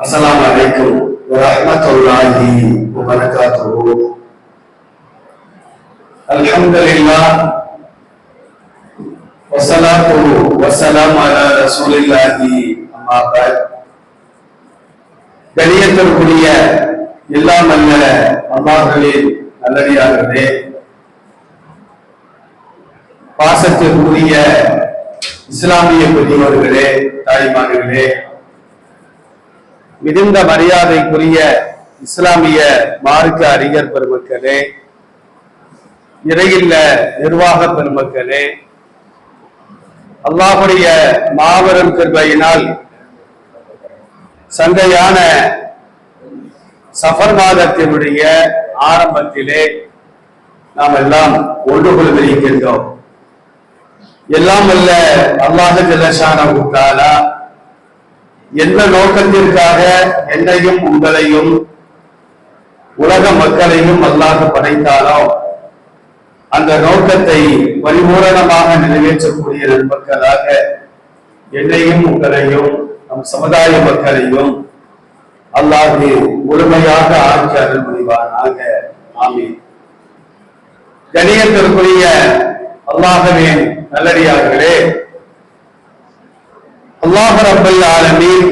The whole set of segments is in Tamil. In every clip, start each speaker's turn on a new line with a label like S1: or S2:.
S1: السلام عليكم ورحمة الله وبركاته. الحمد لله والصلاة والسلام على رسول الله. أما بعد. கணியத்திற்குரிய எல்லாம் அல்ல அல்லாஹ்வின் நல்லடியார்களே, பாசத்திற்குரிய இஸ்லாமிய பெரியவர்களே, தாய்மார்களே, மிகுந்த மரியாதைக்குரிய இஸ்லாமிய மார்க்க அறிஞர் பெருமக்களே, இறையில்ல நிர்வாக பெருமக்களே, அல்லாஹ்வுடைய மாபெரும் கிருபையினால் சந்தையான சஃபர் மாதத்தினுடைய ஆரம்பத்திலே நாம் எல்லாம் ஒன்று கொள்கின்றோம். எல்லாம் அல்ல அல்லாஹ் ஜல்லஷானஹு தஆலா எந்த நோக்கத்திற்காக என்னையும் உங்களையும் உலக மக்களையும் அல்லாஹ் படைத்தாலோ அந்த நோக்கத்தை பரிபூரணமாக நிறைவேற்றக்கூடிய நண்பர்களாக என்னையும் உங்களையும் நம் சமுதாய மக்களையும் அல்லாஹ் முழுமையாக ஆட்சி அருள் புரிவானாக. ஆமீன். கணியத்திற்குரிய அல்லாஹ்வின் நல்லடியார்களே, அல்லாஹ் ரப்பல் ஆலமீன்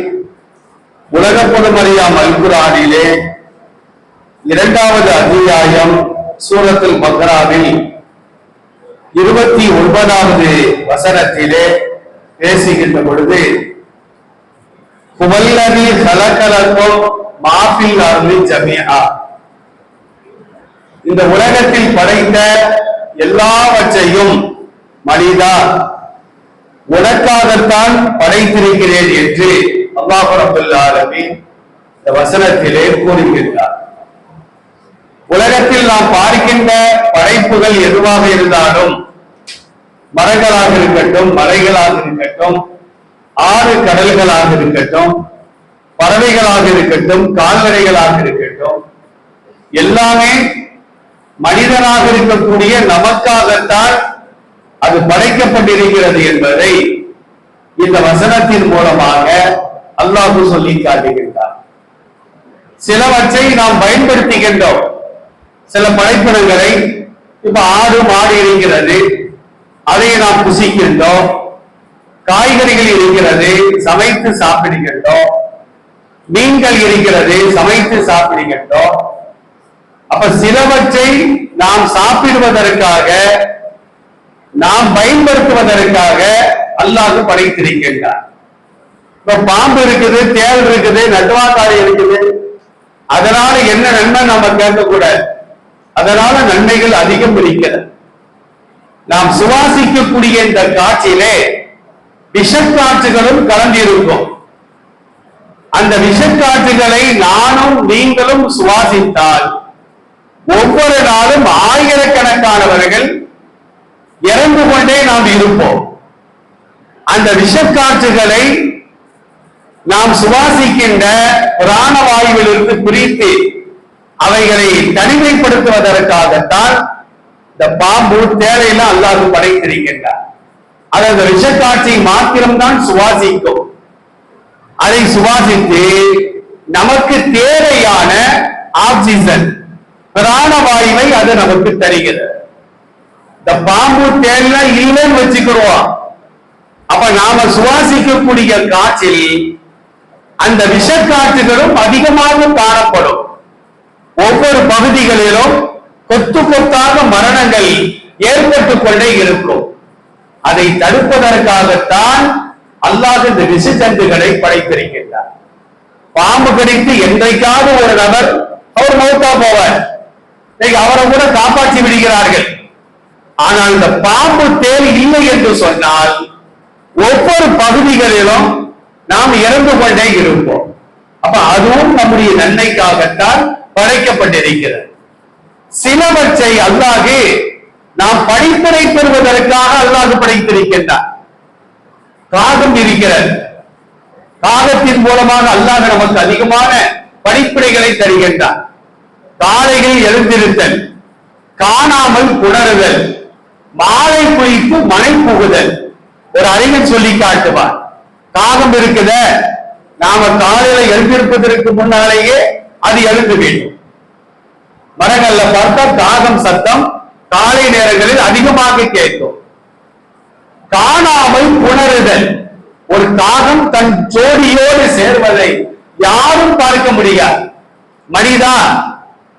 S1: உலக பொதுமறையாம் அல் குர்ஆனிலே 2வது அத்தியாயம் சூரத்துல் பக்ராவில் 29வது வசனத்திலே பேசுகின்ற பொழுது, ஹுவல்லதீ ஹலகலக்கும் மா ஃபில் அர்தி ஜமீஆ, இந்த உலகத்தில் படைத்த எல்லாவற்றையும் மனிதா உனக்காகத்தான் படைத்திருக்கிறேன் என்று அல்லாஹ் ரப்பல் ஆலமீன் இந்த வசனத்திலே கூறுகின்றார். உலகத்தில் நாம் பார்க்கின்ற படைப்புகள் எதுவாக இருந்தாலும், மரங்களாக இருக்கட்டும், மலைகளாக இருக்கட்டும், ஆறு கடல்களாக இருக்கட்டும், பறவைகளாக இருக்கட்டும், கால்நடைகளாக இருக்கட்டும், எல்லாமே மனிதனாக இருக்கக்கூடிய நமக்காகத்தான் அது படைக்கப்பட்டிருக்கிறது என்பதை இந்த வசனத்தின் மூலமாக அல்லாஹ் சொல்லி காட்டுகின்றார். சிலவற்றை நாம் பயன்படுத்துகின்றோம். சில படைப்பினங்களை, இப்ப ஆடு மாடு இருக்கிறது, அதை நாம் புசிக்கின்றோம். காய்கறிகள் இருக்கிறது, சமைத்து சாப்பிடுகின்றோம். மீன்கள் இருக்கிறது, சமைத்து சாப்பிடுகின்றோம். அப்ப சிலவற்றை நாம் சாப்பிடுவதற்காக, நாம் பயன்படுத்துவதற்காக அல்லாஹ் படைத்திருக்கின்றார். இப்ப பாம்பு இருக்குது, தேள் இருக்குது, நட்டுவாக்காரி இருக்குது, அதனால என்ன நன்மை நம்ம கேட்கக்கூடாது. அதனால நன்மைகள் அதிகம் இருக்கிறது. நாம் சுவாசிக்கக்கூடிய இந்த காற்றிலே விஷக்காற்றுகளும் கலந்திருக்கும். அந்த விஷக்காற்றுகளை நானும் நீங்களும் சுவாசித்தால் ஒவ்வொரு நாளும் ஆயிரக்கணக்கானவர்கள் இறந்து கொண்டே நாம் இருப்போம். அந்த விஷக்காற்றுகளை நாம் சுவாசிக்கின்ற பிராணவாயுவிலிருந்து பிரித்து அவைகளை தனிமைப்படுத்துவதற்காகத்தான் இந்த பாம்பு தேளையெல்லாம் அல்லாஹ் படைத்திருக்கின்றார். அது அந்த விஷக்காற்றை மாத்திரம்தான் சுவாசிக்கும். அதை சுவாசித்து நமக்கு தேவையான ஆக்சிஜன், பிராணவாயுவை அது நமக்கு தருகிறது. இந்த பாம்பு தேலாம் இல்லைன்னு வச்சுக்கிறோம். அப்ப நாம சுவாசிக்கக்கூடிய காற்றில் அந்த விஷக்காற்றுகளும் அதிகமாக காணப்படும். ஒவ்வொரு பகுதிகளிலும் கொத்து கொத்தாக மரணங்கள் ஏற்பட்டுக் கொண்டே இருக்கும். அதை தடுப்பதற்காகத்தான் அல்லாஹ் இந்த விஷஜந்துகளை படைத்திருக்கின்றார். பாம்பு கடித்து என்றைக்காவது ஒரு நபர் அவர் மௌத்தா போவார், அவரை கூட காப்பாற்றி விடுகிறார்கள். ஆனால் இந்த பாம்பு தேள் இல்லை என்று சொன்னால் ஒவ்வொரு பகுதிகளிலும் நாம் இறந்து கொண்டே இருப்போம். அப்ப அதுவும் நம்முடைய நன்மைக்காகத்தான் படைக்கப்பட்டிருக்கிறது. சிலவற்றை அல்லாஹ் நாம் படிப்பினை பெறுவதற்காக அல்லாஹ் படைத்திருக்கின்றார். காகம் இருக்கிறது, காகத்தின் மூலமாக அல்லாஹ் நமக்கு அதிகமான படிப்பினைகளை தருகின்றார். காலையில் எழுந்திருத்தல், காணாமல் புணருதல், மாலை குறித்து மனை புகுதல். ஒரு அறிஞர் சொல்லி காட்டுவார், காகம் இருக்குத நாம காலையில எழுந்திருப்பதற்கு முன்னாலேயே அது எழுத வேண்டும். மரங்கள்ல பார்த்தா காகம் சத்தம் காலை நேரங்களில் அதிகமாக கேட்கும். காணாமல் புணருதல், ஒரு காகம் தன் ஜோடியோடு சேர்வதை யாரும் பார்க்க முடியாது. மனிதா,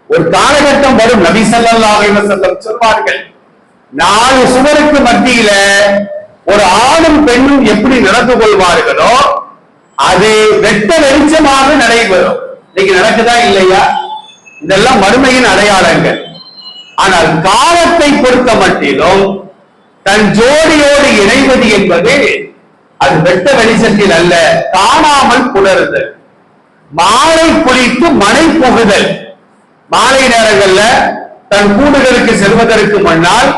S1: ஒரு காலகட்டம் வரும், நபி ஸல்லல்லாஹு அலைஹி வஸல்லம் சொல்வார்கள், 4 சுவருக்கு மத்தியில ஒரு ஆணும் பெண்ணும் எப்படி நடந்து கொள்வார்களோ அது வெட்ட வெளிச்சமாக நடைபெறும். இன்னைக்கு நடக்குதா இல்லையா? இதெல்லாம் மறுமையின் அடையாளங்கள். ஆனால் காலத்தை பொறுத்த மட்டிலும் தன் ஜோடியோடு இணைவது என்பது அது வெட்ட வெளிச்சத்தில் அல்ல, காணாமல் புணருதல். மாலை குளித்து மனை புகுதல், மாலை நேரங்கள்ல தன் கூடுகளுக்கு செல்வதற்கு முன்னால்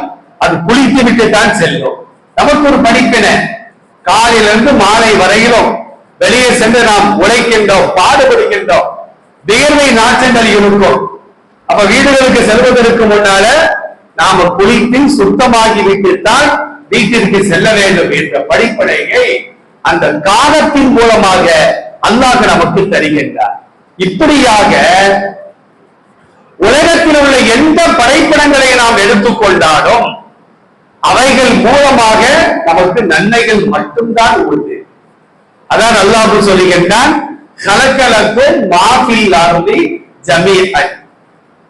S1: அது குளித்து விட்டு தான் செல்லும். நமக்கு ஒரு படிப்பினை, காலையிலிருந்து மாலை வரையிலும் வெளியே சென்று நாம் உழைக்கின்றோம், பாடுபடுகின்றோம், வியர்வை நாற்றங்கள் இருக்கும். அப்ப வீடுகளுக்கு செல்வதற்கு முன்னால நாம குளித்து சுத்தமாகி விட்டுத்தான் வீட்டிற்கு செல்ல வேண்டும் என்ற படிப்பனையை அந்த காலத்தின் மூலமாக அல்லாஹ் நமக்கு தருகின்றார். இப்படியாக உலகத்தில் உள்ள எந்த படைப்பிடங்களை நாம் எடுத்துக்கொண்டாலும் அவைகள் மூலமாக நமக்கு நன்மைகள் மட்டும்தான் உண்டு. அதான் அல்லாஹ் சொல்லுகின்றான், கலக்கலக்கும் மாஃபில் அர்தி ஜமீஅன்.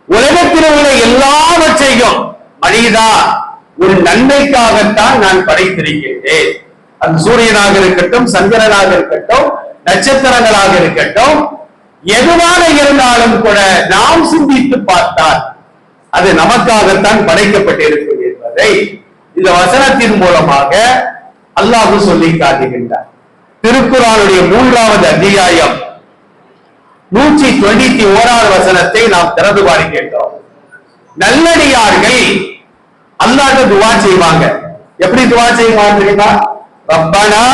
S1: உலகத்தில் உள்ள எல்லாவற்றையும் மனிதா ஒரு நன்மைக்காகத்தான் நான் படைத்திருக்கின்றேன். அது சூரியனாக இருக்கட்டும், சந்திரனாக இருக்கட்டும், நட்சத்திரங்களாக இருக்கட்டும், எதுவாக இருந்தாலும் கூட நாம் சிந்தித்து பார்த்தால் அது நமக்காகத்தான் படைக்கப்பட்டிருக்கும் என்பதை இந்த வசனத்தின் மூலமாக அல்லாஹ் சொல்லி காட்டுகின்றார். திருக்குர்ஆனுடைய 3வது அத்தியாயம் 191வது வசனத்தை நாம் திறந்து பார்க்கின்றோம். நல்லடியார்கள் அல்லாஹ்க்கு துஆ செய்வாங்க. எப்படி துஆ செய்வாங்க தெரியுமா? ரப்பனா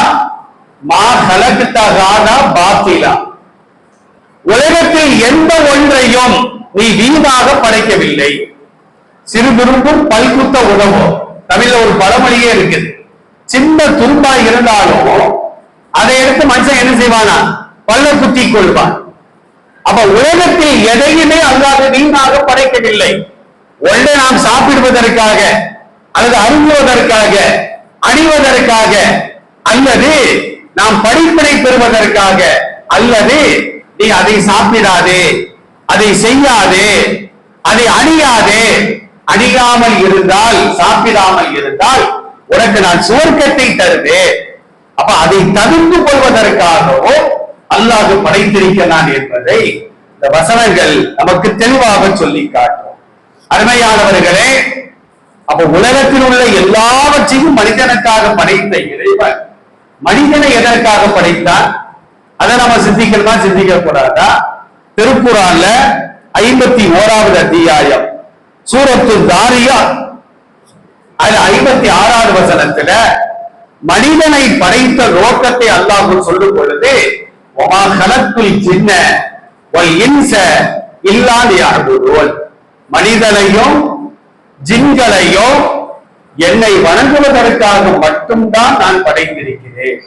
S1: மா கலக்த ஹாதா பாத்திலா, உலகத்தில் எந்த ஒன்றையும் நீ வீணாக படைக்கவில்லை. சிறு துரும்பும் பல்குத்த உணவோ, தமிழ்ல ஒரு பழமொழியே இருக்குது, சின்ன துரும்பா இருந்தாலும் அதை எடுத்து மனுஷன் என்ன செய்வானா? பல்ல குத்தி கொள்வான். அப்ப உலகத்தில் எதையுமே அல்லாஹ் வீணாக படைக்கவில்லை. ஒன்றை நாம் சாப்பிடுவதற்காக அல்லது அருந்துவதற்காக, அணிவதற்காக, அல்லது நாம் படிப்பினை பெறுவதற்காக, அல்லது நீ அதை சாப்பிடாதே, அதை செய்யாதே, அதை அணியாதே, அணியாமல் இருந்தால், சாப்பிடாமல் இருந்தால் உனக்கு நான் சுவர்க்கத்தை தருவேன். அப்ப அதை தவிர்த்து கொள்வதற்காகவோ அல்லாஹ் படைத்திருக்கிறான் என்பதை இந்த வசனங்கள் நமக்கு தெளிவாக சொல்லி காட்டும். அருமையானவர்களே, அப்ப உலகத்தில் உள்ள எல்லாவற்றையும் மனிதனுக்காக படைத்த இறைவன் மனிதனை எதற்காக படைத்தான்? அதை நம்ம சிந்திக்கணுமா, சிந்திக்க கூடாதா? திருக்குர்ஆன்ல 51வது அத்தியாயம் சூரத்து தாரியாத் அது 56வது வசனத்துல மனிதனை படைத்த நோக்கத்தை அல்லாஹ் சொல்லும் பொழுது, வமா கலக்குல் ஜின்ன வல் இன்ஸ இல்லா லியஅ்புதூன், மனிதனையும் ஜின்களையும் என்னை வணங்குவதற்காக மட்டும்தான் நான் படைத்திருக்கிறேன்.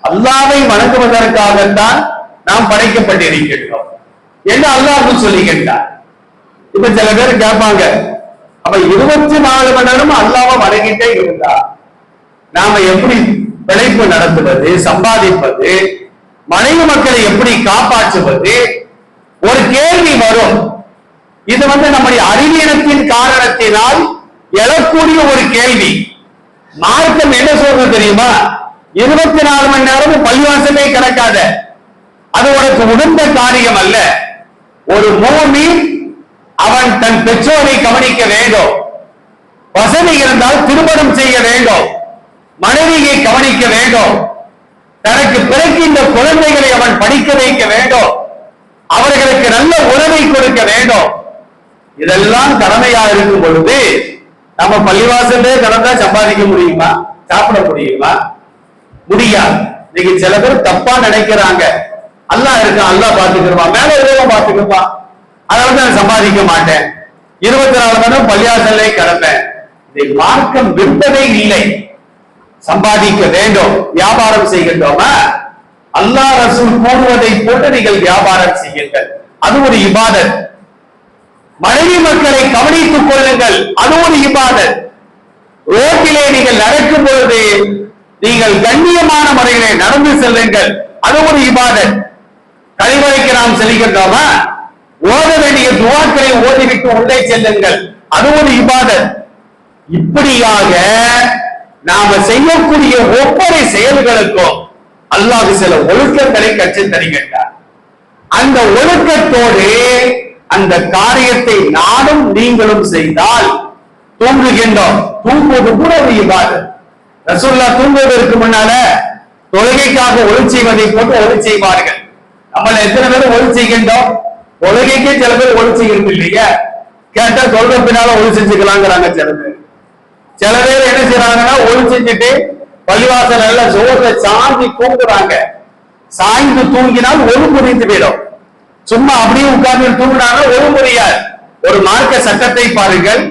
S1: அல்லாஹ்வை வணங்குவதற்காகத்தான் நாம் படைக்கப்பட்டிருக்கின்றோம் என்று அல்லாஹ் சொல்லுகின்றார். இப்ப சில பேர் கேட்பாங்க, அப்ப 24 மணி நேரம் அல்லாஹ்வை வணங்கிட்டே இருந்தா நாம எப்படி பிழைப்பு நடத்துவது, சம்பாதிப்பது, மனைவி மக்களை எப்படி காப்பாற்றுவது? ஒரு கேள்வி வரும். இது நம்முடைய அறிவீனத்தின் காரணத்தினால் எழக்கூடிய ஒரு கேள்வி. மார்க்கம் என்ன சொல்றது தெரியுமா? 24 மணி நேரமும் பள்ளிவாசலே கிடக்காத, அது உனக்கு உகந்த காரியம் அல்ல. ஒரு மூமின் அவன் தன் பெற்றோரை கவனிக்க வேண்டும், வசதி இருந்தால் திருமணம் செய்ய வேண்டும், மனைவியை கவனிக்க வேண்டும், தனக்கு பிறக்கின்ற குழந்தைகளை அவன் படிக்க வைக்க வேண்டும், அவர்களுக்கு நல்ல உணவை கொடுக்க வேண்டும். இதெல்லாம் கடமையா இருக்கும் பொழுது நம்ம பள்ளிவாசலே கடந்தா சம்பாதிக்க முடியுமா? சாப்பிட முடியுமா? முடியாது. இன்னைக்கு சில பேர் தப்பா நினைக்கிறாங்க, அல்லாஹ் இருக்கான், அல்லாஹ் பாத்துக்கிடுவான், மேல எதுவும் பாத்துக்கிடுவான், அதனால நான் சம்பாதிக்க மாட்டேன், 24 மணி நேரம் பள்ளிவாசலே கிடப்பேன். இதை மார்க்கம் விரும்பவே இல்லை. சம்பாதிக்க வேண்டும், வியாபாரம் செய்கின்றோமா? அல்லாஹ் ரசூல் கூறுவதை போட்டு நீங்கள் வியாபாரம் செய்யுங்கள், அது ஒரு இபாதத். மனைவி மக்களை கவனித்துக் கொள்ளுங்கள், அது ஒரு இபாதத். ரோட்டிலே நீங்கள் நடக்கும் பொழுது நீங்கள் கண்ணியமான முறையிலே நடந்து செல்லுங்கள், அது ஒரு இபாதத். கழிவறைக்கு நாம் செல்கின்றோமா, ஓத வேண்டிய துவாக்களை ஓதிவிட்டு உள்ளே செல்லுங்கள், அது ஒரு இபாதத். இப்படியாக நாம செய்யக்கூடிய ஒவ்வொரு செயல்களுக்கும் அல்லாஹ் சில ஒழுக்கங்களை கற்றுத் தருகின்றார். அந்த ஒழுக்கத்தோடு அந்த காரியத்தை நானும் நீங்களும் செய்தால் தூங்குகின்றோம். தூங்குவது கூட ஒரு இபாதத். ரசூலுல்லாஹ் தூங்குவதற்கு முன்னால தொழுகைக்காக ஒளி செய்வதை போட்டு ஒளி செய்வார்கள். நம்மள எத்தனை பேர் ஒளி செய்கின்றோம்? தொழுகைக்கே சில பேர் ஒளி செய்கிறது இல்லையா? கேட்டா தொழுக பின்னால ஒளி செஞ்சுக்கலாங்கிறாங்க சில பேர். சில பேர் என்ன செய்யறாங்கன்னா ஒளி செஞ்சுட்டு பள்ளிவாசல் நல்ல ஜோர்ல சாஞ்சி தூங்குறாங்க. சாய்ந்து தூங்கினால் ஒளி முறிந்து விடும். சும்மா அப்படியே உட்கார்ந்து தூங்கினாங்க ஒளி முறியாது. ஒரு மார்க்க சட்டத்தை பாருங்கள்.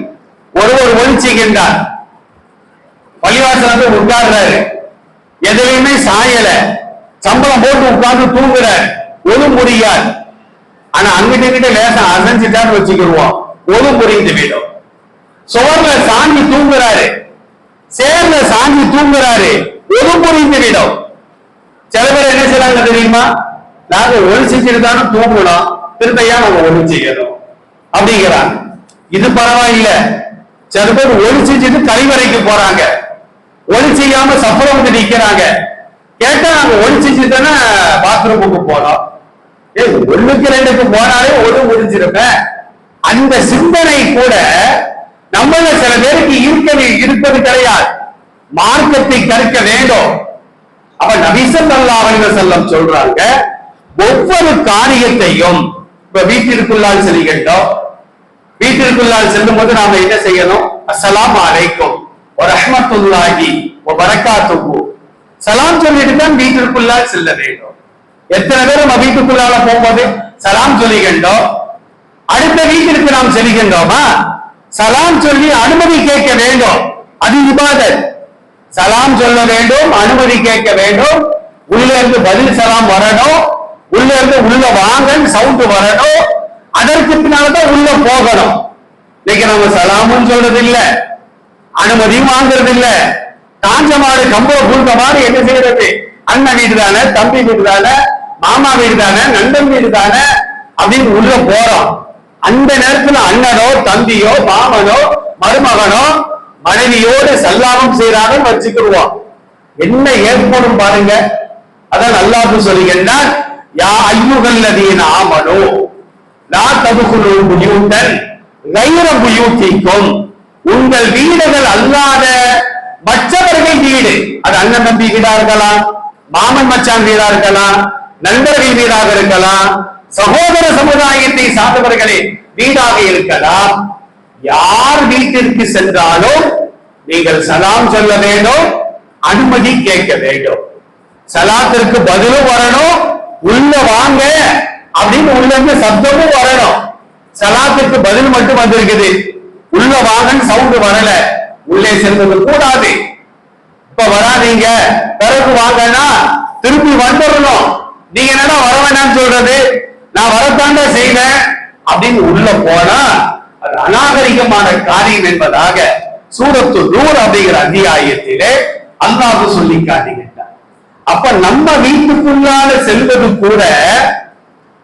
S1: ஒருவர் ஒளி செய்கின்றார், பள்ளிவாசல் உட்கார்றாரு, எதுலையுமே சாயல, சம்பளம் போட்டு உட்கார்ந்து தூங்குறாரு, ஒளி முறியாது. ஆனா அங்கிட்ட கிட்ட லேசா அசைஞ்சிட்டான்னு வச்சுக்கிடுவோம், ஒளி முறிந்து விடும். சோர்ல சாஞ்சி தூங்குறாரு, சேர்ல சாஞ்சி தூங்குறாரு, ஒளி முறிந்து விடும். சில பேர் என்ன செய்யறாங்க தெரியுமா? நாங்க ஒளி செஞ்சுட்டு தானே தூங்கணும், திருப்பையா நாங்க ஒளி செய்யணும் அப்படிங்கிறாங்க. இது பரவாயில்ல. சில பேர் ஒளி செஞ்சுட்டு கழிவறைக்கு போறாங்க, ஒளி செய்யாம சப்பரம் வந்து நிக்கிறாங்க. கேட்டா நாங்க ஒளி செஞ்சுதானே பாத்ரூமுக்கு போனோம். ஒண்ணுக்கு ரெண்டுக்கு போனாலே ஒளி முடிஞ்சிருப்பேன். அந்த சிந்தனை கூட நம்மள சில பேருக்கு இருப்பது கிடையாது. மார்க்கத்தை கற்க வேண்டும். அப்ப நபி ஸல்லல்லாஹு அலைஹி வஸல்லம் சொல்றாங்க, ஒவ்வொரு காரியத்தையும் இப்ப வீட்டிற்குள்ளால் செல்கின்றோம். வீட்டிற்குள்ளால் செல்லும் போது நாம என்ன செய்யணும்? அஸ்ஸலாமு அலைக்கும் வ ரஹ்மத்துல்லாஹி வ பரக்காத்துஹு, சலாம் சொல்லிட்டு தான் வீட்டிற்குள்ளால் செல்ல வேண்டும். எத்தனை பேர் நம்ம வீட்டுக்குள்ளால போகும்போது சலாம் சொல்லுகின்றோம். அடுத்த வீட்டிற்கு நாம் செல்கின்றோமா, சலாம் சொல்லி அனுமதி கேட்க வேண்டும், அது இபாதத். சலாம் சொல்ல வேண்டும், அனுமதி கேட்க வேண்டும், உள்ள இருந்து பதில் சலாம் வரணும், உள்ள இருந்து உள்ள வாங்கன்னு சவுண்ட் வரணும், அதற்கு பின்னால்தான் உள்ள போகணும். இன்னைக்கு நம்ம சலாமும் சொல்றது இல்ல, அனுமதியும் வாங்குறது இல்ல. காஞ்ச மாடு கம்போ பூந்த மாடு என்ன செய்யறது? அண்ணன் வீடு தானே, தம்பி வீடு தானே, மாமா வீடு தானே, நண்பன் வீடு தானே அப்படின்னு உள்ள போறோம். அந்த நேரத்துல அண்ணனோ தம்பியோ மாமனோ மருமகனோ மனைவியோடு சல்லாபம் செய்யறாங்கன்னு வச்சுக்கிடுவோம். என்ன ஏற்படும் பாருங்க. அதான் அல்லாஹ் சொல்லுகின்றான், யா அய்யுஹல்லதீன ஆமனூ லா ததுகுலூ புயூத்தன் கைர புயூத்திக்கும், உங்கள் வீடுகள் அல்லாத மற்றவர்கள் வீடு, அது அண்ணன் தம்பி வீடா இருக்கலாம், மாமன் மச்சான் வீடா இருக்கலாம், நண்பர்கள் வீடாக இருக்கலாம், சகோதர சமுதாயத்தை சார்ந்தவர்களே வீடாக இருக்கலாம். யார் வீட்டிற்கு சென்றாலும் நீங்கள் சலாம் சொல்ல வேண்டும், அனுமதி கேட்க வேண்டும். சலாத்திற்கு பதிலும் வரணும், உள்ள வாங்க அப்படின்னு உள்ள இருந்து சப்தமும் வரணும். சலாத்திற்கு பதில் மட்டும் வந்திருக்குது, உள்ள வாங்கன்னு சவுண்ட் வரல, உள்ளே செல்வது கூடாது. இப்ப வராதீங்க, பிறகு வாங்கன்னா திருப்பி வந்துடணும். நீங்க என்னடா வர வேண்டாம்னு சொல்றது, நான் வரத்தாண்டா செய்வேன் அப்படின்னு உள்ள போனா அது அநாகரிகமான காரியம் என்பதாக சூரத்து நூர் அப்படிங்கிற அத்தியாயத்திலே அல்லாஹ் சொல்லி காட்டுகின்றார். அப்ப நம்ம வீட்டுக்குள்ளால செல்வது கூட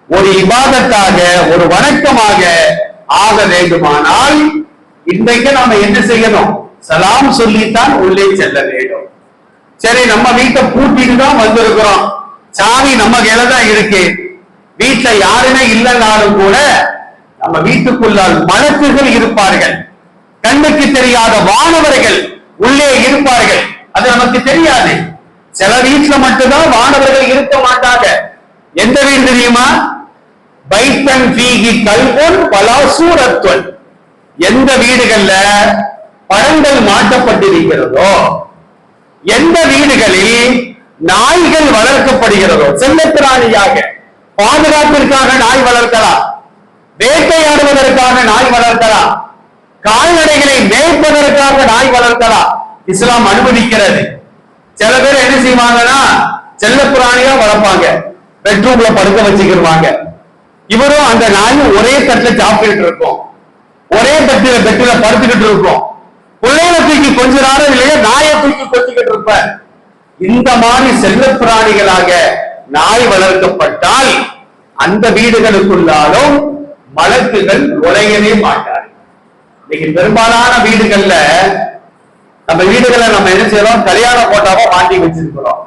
S1: ஒரு இபாதத்தாக, ஒரு வணக்கமாக ஆக வேண்டுமானால் இன்றைக்கு நாம என்ன செய்யணும்? சலாம் சொல்லித்தான் உள்ளே செல்ல வேண்டும். சரி, நம்ம வீட்டை பூட்டிட்டு தான் வந்திருக்கிறோம், சாவி நம்ம கையில தான் இருக்கு, வீட்டுல யாருமே இல்லைனாலும் கூட நம்ம வீட்டுக்குள்ளால் மலக்குகள் இருப்பார்கள், கண்ணுக்கு தெரியாத வானவர்கள் உள்ளே இருப்பார்கள். அது நமக்கு தெரியாது. சில வீட்டுல மட்டும்தான் வானவர்கள் இருக்க மாட்டாங்க. எந்த வீடு தெரியுமா? பைத்தன் ஃபீஹி கல்புன் வலா சூரத்துன், எந்த வீடுகள்ல பழங்கள் மாட்டப்பட்டிருக்கிறதோ, எந்த வீடுகளில் நாய்கள் வளர்க்கப்படுகிறதோ, செல்லப்பிராணியாக பாதுகாப்பிற்காக நாய் வளர்க்கலாம், வேட்டையாடுவதற்காக நாய் வளர்க்கலாம், கால்நடைகளை மேய்ப்பதற்காக நாய் வளர்க்கலாம், இஸ்லாம் அனுமதிக்கிறது. சில பேர் என்ன செய்வாங்கன்னா செல்ல பிராணியா வளர்ப்பாங்க, பெட்ரூம்ல படுக்க வச்சுக்கிடுவாங்க. இவரும் அந்த நாயும் ஒரே தட்டுல சாப்பிட்டு இருக்கும், ஒரே பெட்டில படுத்துக்கிட்டு இருக்கும். பிள்ளைகளை தூக்கி கொஞ்ச நேரம் இல்லையா நாயை தூக்கி கொத்திக்கிட்டு இருப்ப. இந்த மாதிரி செல்ல பிராணிகளாக நாய் வளர்க்கப்பட்டால் அந்த வீடுகளுக்குள்ளாலும் மலக்குகள் நுழையவே மாட்டார். இன்னைக்கு பெரும்பாலான வீடுகள்ல நம்ம என்ன செய்யறோம், கல்யாண போட்டாவோ மாட்டி வச்சிருக்கிறோம்,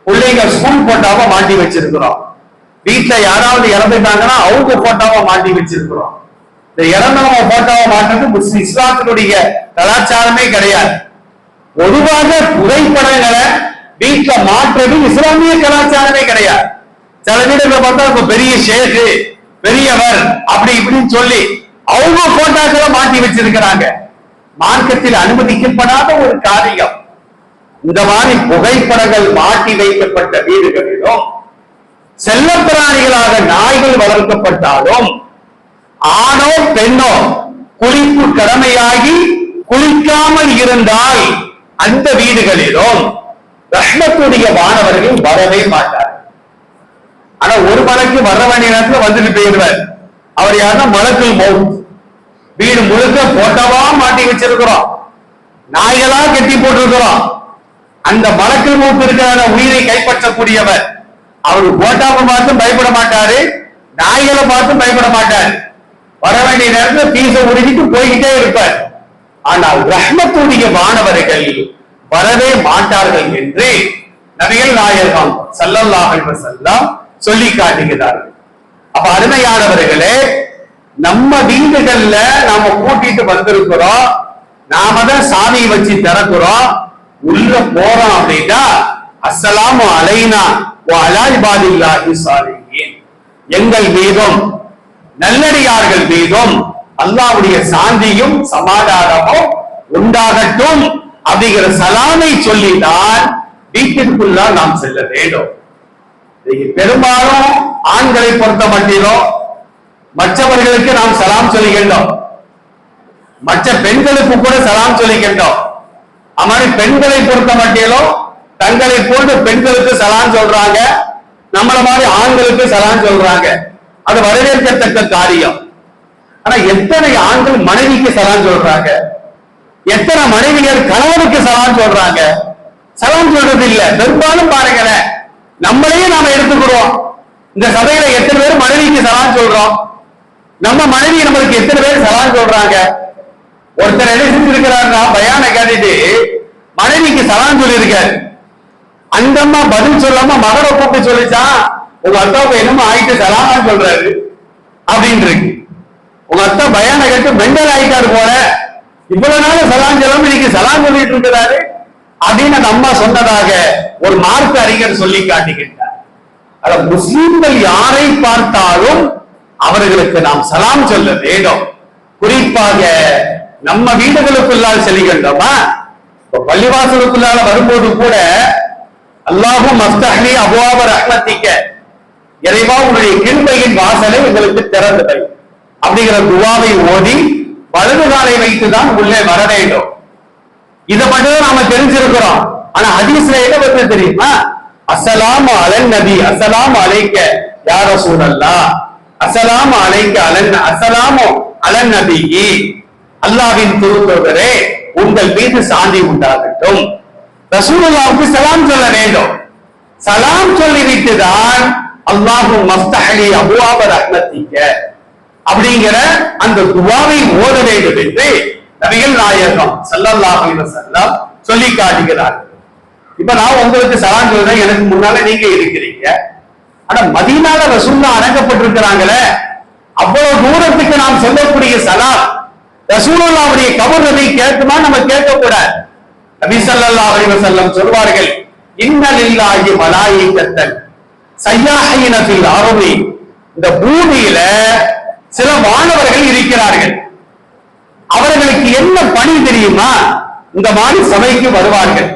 S1: பிள்ளைங்க ஸ்கூல் போட்டாவோ மாட்டி வச்சிருக்கிறோம், வீட்டுல யாராவது இறந்துட்டாங்கன்னா அவங்க போட்டாவோ மாட்டி வச்சிருக்கிறோம். இந்த இறந்தவங்க போட்டாவோ மாட்டுறது இஸ்லாத்தினுடைய கலாச்சாரமே கிடையாது. பொதுவாக புகைப்படங்களை வீட்டுல மாற்றுறது இஸ்லாமிய கலாச்சாரமே கிடையாது. சில வீடுகளை பார்த்தா இப்ப பெரிய ஷேக்கு, பெரியவர் அப்படி இப்படின்னு சொல்லி அவங்க போட்டாக்களை மாட்டி வச்சிருக்கிறாங்க. மார்க்கத்தில் அனுமதிக்கப்படாத ஒரு காரியம். இந்த மாதிரி புகைப்படங்கள் மாட்டி வைக்கப்பட்ட வீடுகளிலும் செல்ல பிராணிகளாக நாய்கள் வளர்க்கப்பட்டாலும் ஆணோ பெண்ணோ குளிப்பு கடமையாகி குளிக்காமல் இருந்தால் அந்த வீடுகளிலும் ரஹ்மத்துடைய வானவர்கள் வரவே மாட்டார். ஆனா ஒரு மலைக்கு வர வேண்டிய நேரத்தில் வந்துட்டு போயிடுவார். அவர் யாருன்னா மலக்குல் மௌத். வீடு முழுக்க போட்டவா மாட்டி வச்சிருக்கிறோம், நாய்களா கட்டி போட்டிருக்கிறோம். அந்த மலக்குல் மௌத் இருக்கிற உயிரை கைப்பற்றக்கூடியவர். அவரு போட்டாவை பார்த்து பயப்பட மாட்டாரு, நாய்களை பார்த்து பயப்பட மாட்டாரு. வர வேண்டிய நேரத்தில் பீச உருகிட்டு போய்கிட்டே இருப்பார். ஆனால் ரஹ்மத்துடைய வானவர்கள் வரவே மாட்டார்கள் என்று நபிகள் நாயகம் ஸல்லல்லாஹு அலைஹி வஸல்லம் சொல்லி காட்டுகிறார்கள். அப்ப அருமையானவர்களே, நம்ம வீடுகள்ல நாம கூட்டிட்டு வந்திருக்கிறோம், நாம தான் சாமியை வச்சு திறக்கிறோம், உள்ள போறோம் அப்படின்னா அஸ்ஸலாமு அலைனா வ அலா இபாதில்லாஹி ஸாலிஹீன், எங்கள் மீதும் நல்லடியார்கள் மீதும் அல்லாஹ்வுடைய சாந்தியும் சமாதானமும் உண்டாகட்டும் அப்படிங்கிற சலாமை சொல்லிதான் வீட்டிற்குள்ள நாம் செல்ல வேண்டும். பெரும்பாலும் ஆண்களை பொறுத்த மட்டிலும் மற்றவர்களுக்கு நாம் சலாம் சொல்லுகின்றோம், மற்ற பெண்களுக்கு கூட சலாம் சொல்லுகின்றோம். அம்மாதிரி பெண்களை பொறுத்த மட்டிலும் தங்களை போன்ற பெண்களுக்கு சலாம் சொல்றாங்க, நம்மள மாதிரி ஆண்களுக்கு சலாம் சொல்றாங்க. அது வரவேற்கத்தக்க காரியம். ஆனா எத்தனை ஆண்கள் மனைவிக்கு சலாம் சொல்றாங்க, எத்தனை மனைவியர் கணவனுக்கு சலாம் சொல்றாங்க? சலாம் சொல்றது இல்ல. பெரும்பாலும் பாருங்களேன், நம்மளையே நாம எடுத்துக்கிறோம். இந்த சபையில எத்தனை பேர் மனைவிக்கு சலாம் சொல்றோம்? நம்ம மனைவி நம்மளுக்கு எத்தனை பேர் சலாம் சொல்றாங்க? ஒருத்தர் என்ன செஞ்சிருக்கிறாருன்னா பயான கேட்டுட்டு மனைவிக்கு சலாம் சொல்லி இருக்காரு. அந்த அம்மா பதில் சொல்லாம மகனை கூப்பிட்டு சொல்லிச்சா, உங்க அத்தாவுக்கு என்னமோ ஆயிட்டு சலாமான்னு சொல்றாரு அப்படின்னு இருக்கு. உங்க அத்தா பயான கேட்டு மெண்டல் ஆயிட்டாரு போல, இவ்வளவு நாள் சலாம் சொல்லாம இன்னைக்கு சலாம் சொல்லிட்டு இருக்கிறாரு அப்படின்னு அந்த அம்மா சொன்னதாக ஒரு மார்க்க அறிஞர் சொல்லி காட்டுகின்றார். முஸ்லிம்கள் யாரை பார்த்தாலும் அவர்களுக்கு நாம் சலாம் சொல்ல வேண்டும். குறிப்பாக நம்ம வீடுகளுக்குள்ளால் செல்கின்றோமா, பள்ளிவாசலுக்குள்ளால வரும்போது கூட அல்லாஹும் மஃப்தஹ்லி அப்வாப ரஹ்மத்திக்க, இறைவா உன்னுடைய கிருபையின் வாசலை எங்களுக்கு திறந்தவை அப்படிங்கிற துஆவை ஓதி வலது காலை வைத்துதான் உள்ளே வர வேண்டும். இதை மட்டும் நாம தெரிஞ்சிருக்கிறோம். ஆனா ஹதீஸ்ல என்ன பத்தி தெரியுமா? அஸ்ஸலாமு அலன் நபி, அஸ்ஸலாமு அலைக்க யா ரசூலல்லாஹ், அஸ்ஸலாமு அலைக்க அஸ்ஸலாமு அலன் நபி, அல்லாஹ்வின் தூதரே உங்கள் மீது சாந்தி உண்டாகட்டும். ரசூலுல்லாஹ்வுக்கு சலாம் சொல்ல வேண்டும். சலாம் சொல்லிவிட்டுதான் அல்லாஹு மஃப்தஹ்லி அப்வாப ரஹ்மத்திக்க அப்படிங்கிற அந்த துஆவை ஓத வேண்டும் என்று நபிகள் நாயகம் ஸல்லல்லாஹு அலைஹி வஸல்லம் சொல்லி காட்டுகிறார். இப்ப நான் உங்களுக்கு சலாம் சொல்றேன், எனக்கு முன்னால நீங்க இருக்கிறீங்க. ஆனா மதீனால ரசூலுல்லாஹ் அடக்கப்பட்டிருக்கிறாங்களே, அவ்வளவு தூரத்துக்கு நாம் சொல்லக்கூடிய சலாம் ரசூலுல்லாஹ்வுடைய கபரை கேட்குமா? நம்ம கேட்கக்கூடாது. நபி ஸல்லல்லாஹு அலைஹி வஸல்லம் சொல்வார்கள், இன்ன லில்லாஹி மலாயிகத்தன் ஸய்யாஹீன ஃபில் அர்தி, இந்த பூமியில சில வானவர்கள் இருக்கிறார்கள். அவர்களுக்கு என்ன பணி தெரியுமா? இந்த மாதிரி சபைக்கு வருவார்கள்.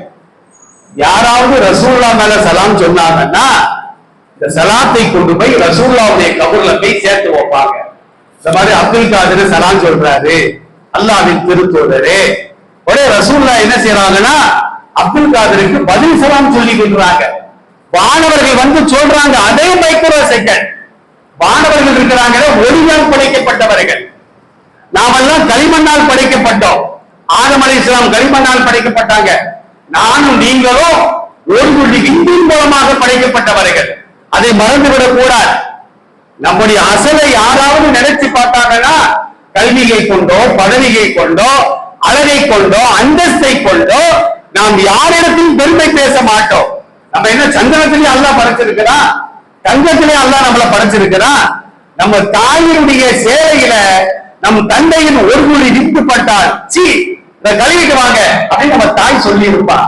S1: யாராவது ரசூலுல்லாஹ் மேல சலாம் சொன்னாங்கன்னா இந்த சலாத்தை கொண்டு போய் ரசூலுல்லாஹ்வுடைய கபர்ல போய் சேர்த்து வைப்பாங்க. இந்த மாதிரி அப்துல் காதர் சலாம் சொல்றாரு, அல்லாஹ்வின் திருத்தூதரே. ஒரே ரசூலுல்லாஹ் என்ன செய்யறாங்கன்னா அப்துல் காதருக்கு பதில் சலாம் சொல்லி கொள்றாங்க. வானவர்கள் வந்து சொல்றாங்க, அதே மைக்ரோ செகண்ட். வானவர்கள் இருக்கிறாங்க, ஒளியால் படைக்கப்பட்டவர்கள். நாமெல்லாம் களிமண்ணால் படைக்கப்பட்டோம். ஆதம் அலைஹிஸ்ஸலாம் களிமண்ணால் படைக்கப்பட்டாங்க. நானும் நீங்களும் ஒரு துளி விண்ணின் மூலமாக படைக்கப்பட்டவர்கள். அதை மறந்துவிடக் கூடாது. நம்முடைய அசலை யாராவது நினைச்சு பார்த்தாங்கன்னா, கல்வியை கொண்டோ, பதவியை கொண்டோ, அழகை கொண்டோ, அந்தஸ்தை கொண்டோ நாம் யாரிடத்தையும் பெருமை பேச மாட்டோம். நம்ம என்ன சந்தனத்திலே அல்லாஹ் படைச்சிருக்கிறான், தங்கத்திலே அல்லாஹ் நம்மள படைச்சிருக்கிறான். நம்ம தாயினுடைய சேவையில நம் தந்தையின் ஒரு துளி விட்டு பட்டால், சீ இந்த கழுவிட்டு வாங்க அப்படின்னு நம்ம தாய் சொல்லி இருப்பான்.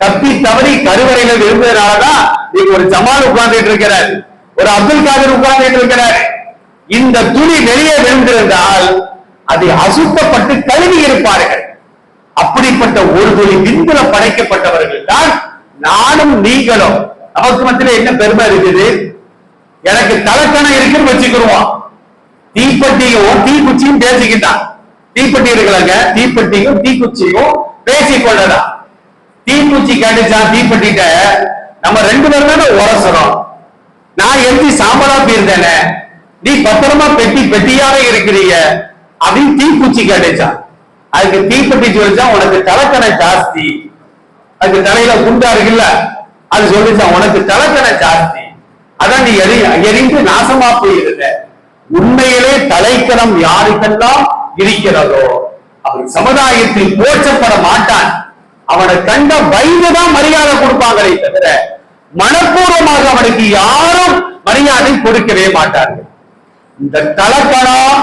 S1: தப்பி தவறி கருவறையில விரும்புறதுனாலதான் நீங்க ஒரு ஜமால் உட்கார்ந்துட்டு இருக்கிறார், ஒரு அப்துல் காதர் உட்கார்ந்துட்டு இருக்கிறார். இந்த துளி வெளியே விழுந்திருந்தால் அதை அசுத்தப்பட்டு கழுவி இருப்பார்கள். அப்படிப்பட்ட ஒரு துளி விந்துல படைக்கப்பட்டவர்கள் தான் நானும் நீங்களும். நமக்கு மத்தியில என்ன பெருமை இருக்குது? எனக்கு தலக்கணம் இருக்குன்னு வச்சுக்கிடுவோம். தீப்பெட்டியும் தீக்குச்சியும் பேசிக்கிட்டான். தீப்பெட்டி இருக்கலங்க, தீப்பெட்டியும் தீக்குச்சியும் பேசிக்கொள்ளலாம். தீக்குச்சி கண்டிச்சான் தீப்பெட்டிட்ட, நம்ம ரெண்டு பேரும் தானே உரசுறோம். நான் எழுதி சாம்பலா போயிருந்தேனே, நீ பத்திரமா பெட்டி பெட்டியாக இருக்கிறீங்க அப்படின்னு தீக்குச்சி கண்டிச்சான். அதுக்கு தீப்பெட்டி சொல்லிச்சான், உனக்கு தலக்கணை ஜாஸ்தி. அதுக்கு தலையில குண்டா இருக்குல்ல, அது சொல்லிச்சான், உனக்கு தலக்கணை ஜாஸ்தி, அதான் நீ எரிந்து நாசமா போயிருந்த. உண்மையிலே தலைக்கணம் யாருக்கெல்லாம் இருக்கிறதோ அவன் சமுதாயத்தில் போற்றப்பட மாட்டான். அவனை கண்ட வயதுதான் மரியாதை கொடுப்பாங்களே தவிர மனப்பூர்வமாக அவனுக்கு யாரும் மரியாதை கொடுக்கவே மாட்டார்கள். இந்த தலக்கணம்